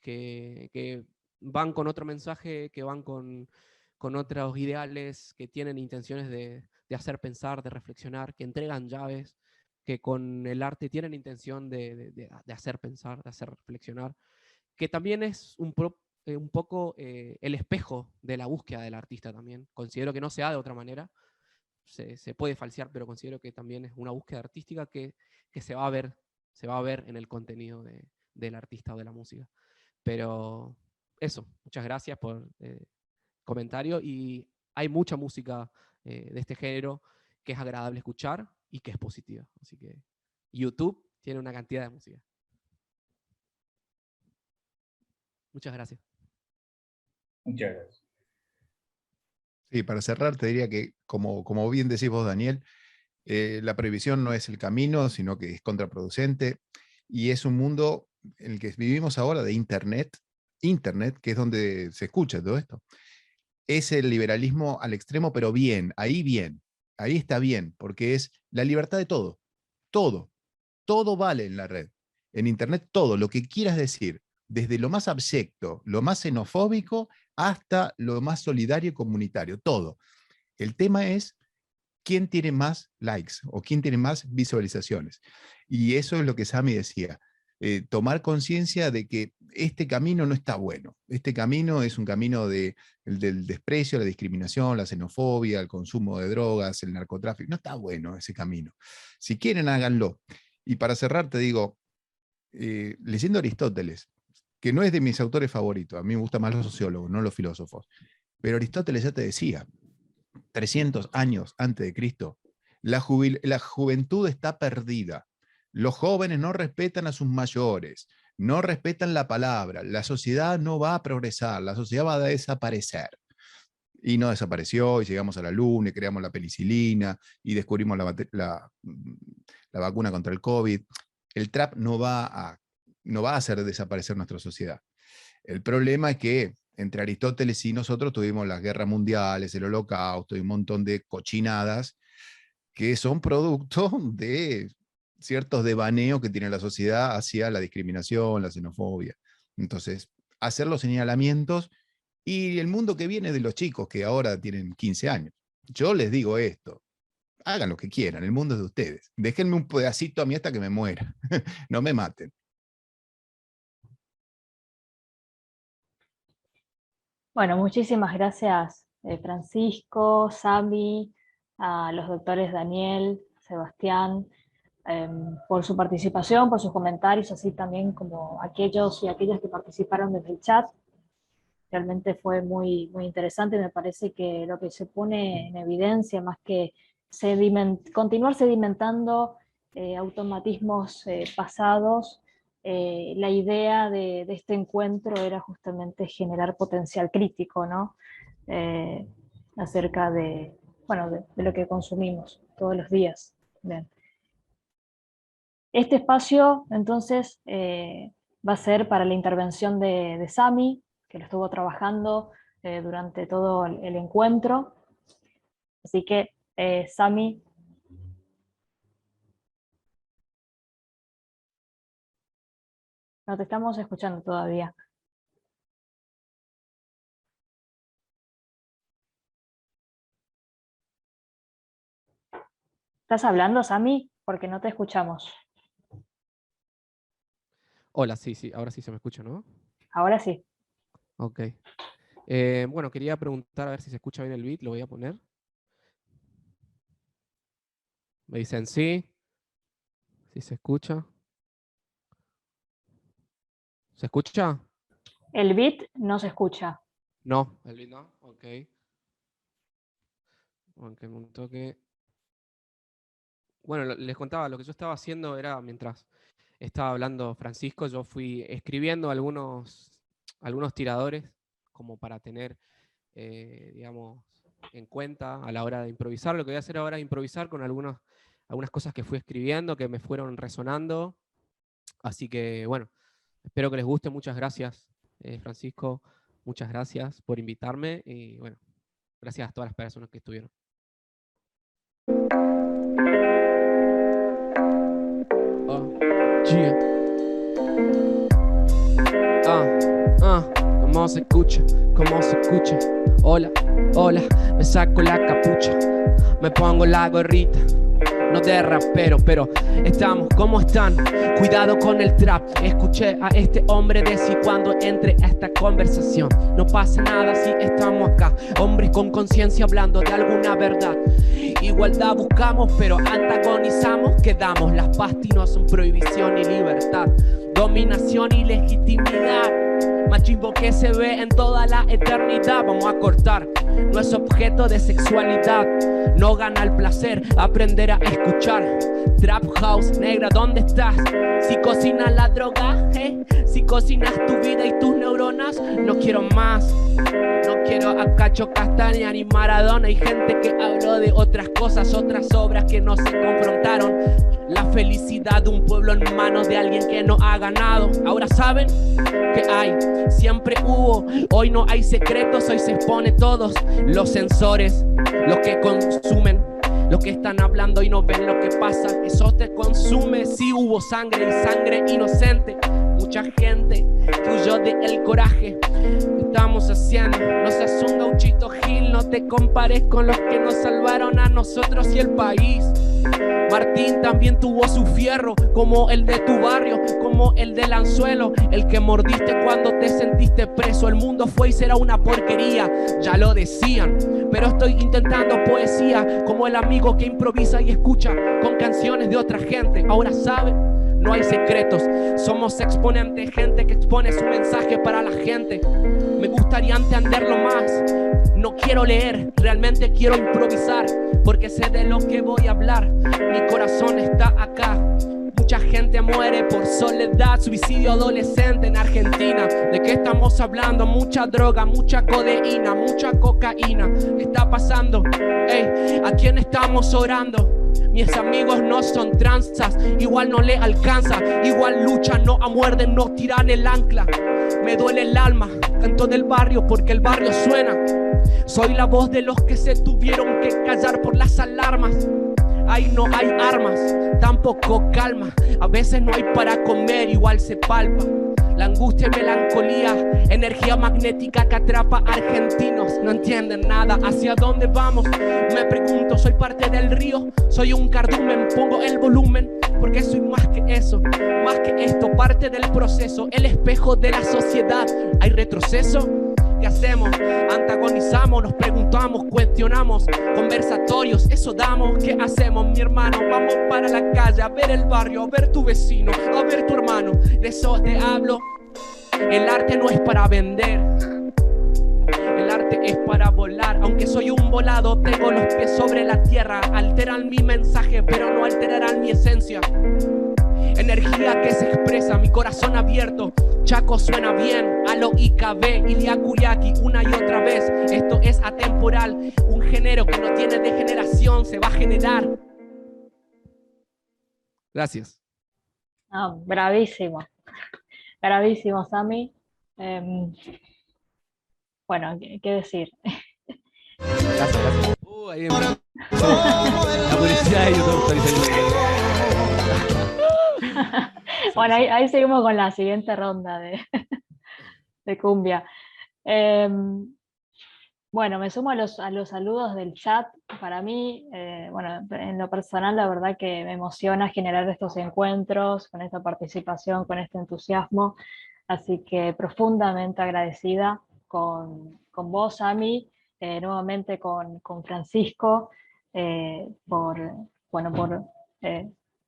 que van con otro mensaje, que van con otros ideales, que tienen intenciones de hacer pensar, de reflexionar, que entregan llaves, que con el arte tienen intención de hacer pensar, de hacer reflexionar, que también es un poco el espejo de la búsqueda del artista también. Considero que no se da de otra manera, se puede falsear, pero considero que también es una búsqueda artística que se va a ver en el contenido del artista o de la música. Pero eso, muchas gracias por el comentario y hay mucha música de este género que es agradable escuchar y que es positiva. Así que YouTube tiene una cantidad de música. Muchas gracias. Muchas gracias. Sí, para cerrar te diría que, como bien decís vos, Daniel, la prohibición no es el camino, sino que es contraproducente y es un mundo en el que vivimos ahora de Internet, que es donde se escucha todo esto. Es el liberalismo al extremo, pero bien, ahí está bien, porque es la libertad de todo, todo vale en la red. En Internet todo, lo que quieras decir, desde lo más abyecto, lo más xenofóbico, hasta lo más solidario y comunitario, todo. El tema es quién tiene más likes o quién tiene más visualizaciones. Y eso es lo que Sami decía. tomar conciencia de que este camino no está bueno. Este camino es un camino del desprecio, la discriminación, la xenofobia, el consumo de drogas, el narcotráfico. No está bueno ese camino. Si quieren, háganlo. Y para cerrar, te digo, leyendo Aristóteles, que no es de mis autores favoritos, a mí me gustan más los sociólogos, no los filósofos, pero Aristóteles ya te decía, 300 años antes de Cristo, la juventud está perdida. Los jóvenes no respetan a sus mayores, no respetan la palabra, la sociedad no va a progresar, la sociedad va a desaparecer. Y no desapareció, y llegamos a la luna, y creamos la penicilina, y descubrimos la vacuna contra el COVID. El trap no va a hacer desaparecer nuestra sociedad. El problema es que entre Aristóteles y nosotros tuvimos las guerras mundiales, el holocausto y un montón de cochinadas que son producto de ciertos devaneos que tiene la sociedad hacia la discriminación, la xenofobia. Entonces, hacer los señalamientos y el mundo que viene de los chicos que ahora tienen 15 años. Yo les digo esto, hagan lo que quieran, el mundo es de ustedes. Déjenme un pedacito a mí hasta que me muera, no me maten. Bueno, muchísimas gracias Francisco, Sami, a los doctores Daniel, Sebastián, por su participación, por sus comentarios, así también como aquellos y aquellas que participaron desde el chat. Realmente fue muy, muy interesante. Me parece que lo que se pone en evidencia, más que continuar sedimentando automatismos pasados, la idea de este encuentro era justamente generar potencial crítico, ¿no? Acerca de lo que consumimos todos los días. Bien. Este espacio, entonces, va a ser para la intervención de Sami, que lo estuvo trabajando durante todo el encuentro. Así que, Sami. No te estamos escuchando todavía. ¿Estás hablando, Sami? Porque no te escuchamos. Hola, sí, ahora sí se me escucha, ¿no? Ahora sí. Ok. Bueno, quería preguntar a ver si se escucha bien el beat, lo voy a poner. Me dicen sí. ¿Sí se escucha? ¿Se escucha? El beat no se escucha. No, el beat no, ok. Aunque un toque. Bueno, les contaba, lo que yo estaba haciendo era, mientras estaba hablando Francisco, yo fui escribiendo algunos tiradores como para tener, digamos, en cuenta a la hora de improvisar. Lo que voy a hacer ahora es improvisar con algunas cosas que fui escribiendo, que me fueron resonando. Así que, bueno, espero que les guste. Muchas gracias, Francisco. Muchas gracias por invitarme. Y, bueno, gracias a todas las personas que estuvieron. Yeah. ¿Cómo se escucha? ¿Cómo se escucha? Hola, hola, me saco la capucha, me pongo la gorrita, no de rapero, pero estamos, ¿cómo están? Cuidado con el trap, escuché a este hombre decir cuando entre a esta conversación, no pasa nada si estamos acá, hombres con conciencia hablando de alguna verdad. Igualdad buscamos, pero antagonizamos, quedamos. Las pastas son prohibición y libertad, dominación y legitimidad. Machismo que se ve en toda la eternidad. Vamos a cortar, no es objeto de sexualidad. No gana el placer, aprender a escuchar. Trap House, negra, ¿dónde estás? Si cocinas la droga, si cocinas tu vida y tus neuronas. No quiero más, no quiero a Cacho Castaña ni Maradona. Hay gente que habló de otras cosas, otras obras que no se confrontaron. La felicidad de un pueblo en manos de alguien que no ha ganado. Ahora saben que hay, siempre hubo. Hoy no hay secretos, hoy se expone todos. Los sensores, los que consumen, los que están hablando y no ven lo que pasa. Eso te consume, sí hubo sangre y sangre inocente. Mucha gente que huyó del coraje. Estamos haciendo, no seas un gauchito Gil, no te compares con los que nos salvaron a nosotros y el país. Martín también tuvo su fierro, como el de tu barrio, como como el del anzuelo, el que mordiste cuando te sentiste preso. El mundo fue y será una porquería, ya lo decían, pero estoy intentando poesía, como el amigo que improvisa y escucha con canciones de otra gente. Ahora sabe, no hay secretos, somos exponentes, gente que expone su mensaje para la gente. Me gustaría entenderlo más, no quiero leer, realmente quiero improvisar, porque sé de lo que voy a hablar, mi corazón está acá. Mucha gente muere por soledad, suicidio adolescente en Argentina. ¿De qué estamos hablando? Mucha droga, mucha codeína, mucha cocaína. Está pasando, ey, ¿a quién estamos orando? Mis amigos no son tranzas, igual no le alcanza, igual luchan, no amuerden, no tiran el ancla. Me duele el alma, canto del barrio porque el barrio suena. Soy la voz de los que se tuvieron que callar por las alarmas. Ahí no hay armas, tampoco calma. A veces no hay para comer, igual se palpa. La angustia y melancolía, energía magnética que atrapa a argentinos. No entienden nada, ¿hacia dónde vamos? Me pregunto, soy parte del río, soy un cardumen, pongo el volumen, porque soy más que eso, más que esto, parte del proceso, el espejo de la sociedad. ¿Hay retroceso? ¿Qué hacemos? Antagonizamos, nos preguntamos, cuestionamos, conversatorios, eso damos. ¿Qué hacemos, mi hermano? Vamos para la calle, a ver el barrio, a ver tu vecino, a ver tu hermano. De eso te hablo. El arte no es para vender, el arte es para volar. Aunque soy un volado, tengo los pies sobre la tierra. Alteran mi mensaje, pero no alterarán mi esencia. Energía que se expresa, mi corazón abierto. Chaco suena bien, Alo IKB, Ilia Kuriaki, una y otra vez. Esto es atemporal, un género que no tiene degeneración, se va a generar. Gracias. Ah, bravísimo, bravísimo, Sami. Bueno, ¿qué decir? Gracias. Ahí la publicidad de YouTube. Bueno, ahí seguimos con la siguiente ronda de cumbia. Bueno, me sumo a los saludos del chat. Para mí, bueno, en lo personal, la verdad que me emociona generar estos encuentros, con esta participación, con este entusiasmo. Así que profundamente agradecida con vos, Sami, nuevamente con Francisco, por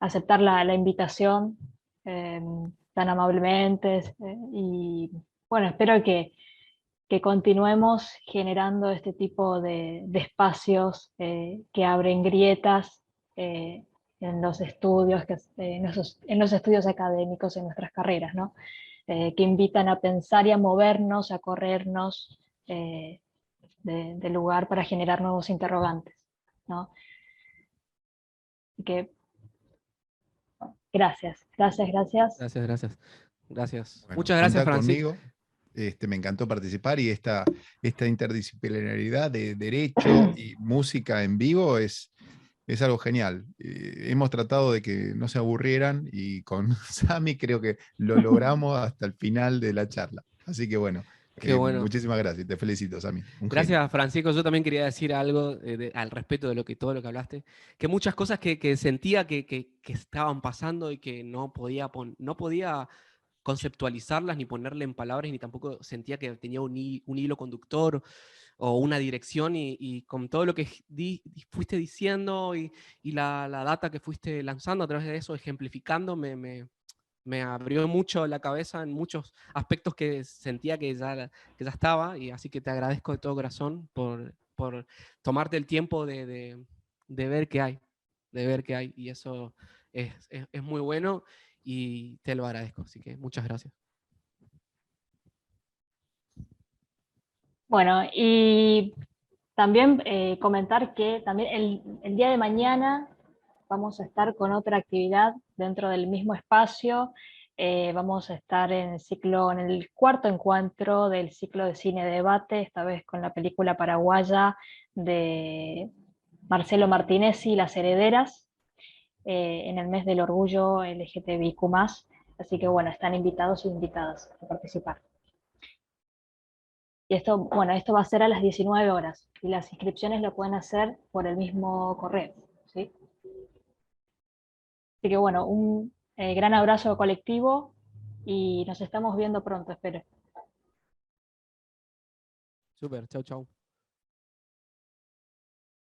aceptar la invitación tan amablemente, y bueno, espero que continuemos generando este tipo de espacios que abren grietas en los estudios, en los estudios académicos, en nuestras carreras, ¿no? Que invitan a pensar y a movernos, a corrernos de lugar para generar nuevos interrogantes, ¿no? Que gracias. Bueno, Muchas gracias, contá Francisco. conmigo. Me encantó participar y esta interdisciplinaridad de derecho y música en vivo es algo genial. Hemos tratado de que no se aburrieran y con Sami creo que lo logramos hasta el final de la charla. Así que bueno, Qué bueno. muchísimas gracias. Te felicito, Sami. Gracias, Genio. Francisco. Yo también quería decir algo al respecto de todo lo que hablaste. Que muchas cosas que sentía que estaban pasando y que no podía conceptualizarlas ni ponerle en palabras, ni tampoco sentía que tenía un hilo conductor o una dirección, y con todo lo que fuiste diciendo y la data que fuiste lanzando a través de eso, ejemplificando, me abrió mucho la cabeza en muchos aspectos que sentía que ya estaba, y así que te agradezco de todo corazón por tomarte el tiempo de ver qué hay, y eso es muy bueno y te lo agradezco, así que muchas gracias. Bueno, y también comentar que también el día de mañana vamos a estar con otra actividad dentro del mismo espacio. Vamos a estar en el cuarto encuentro del ciclo de cine de debate, esta vez con la película paraguaya de Marcelo Martinezzi, Las Herederas, en el mes del orgullo LGTBIQ+. Así que bueno, están invitados e invitadas a participar. Y esto va a ser a las 19 horas, y las inscripciones lo pueden hacer por el mismo correo, ¿sí? Así que bueno, un gran abrazo colectivo, y nos estamos viendo pronto, espero. Súper, chau, chau.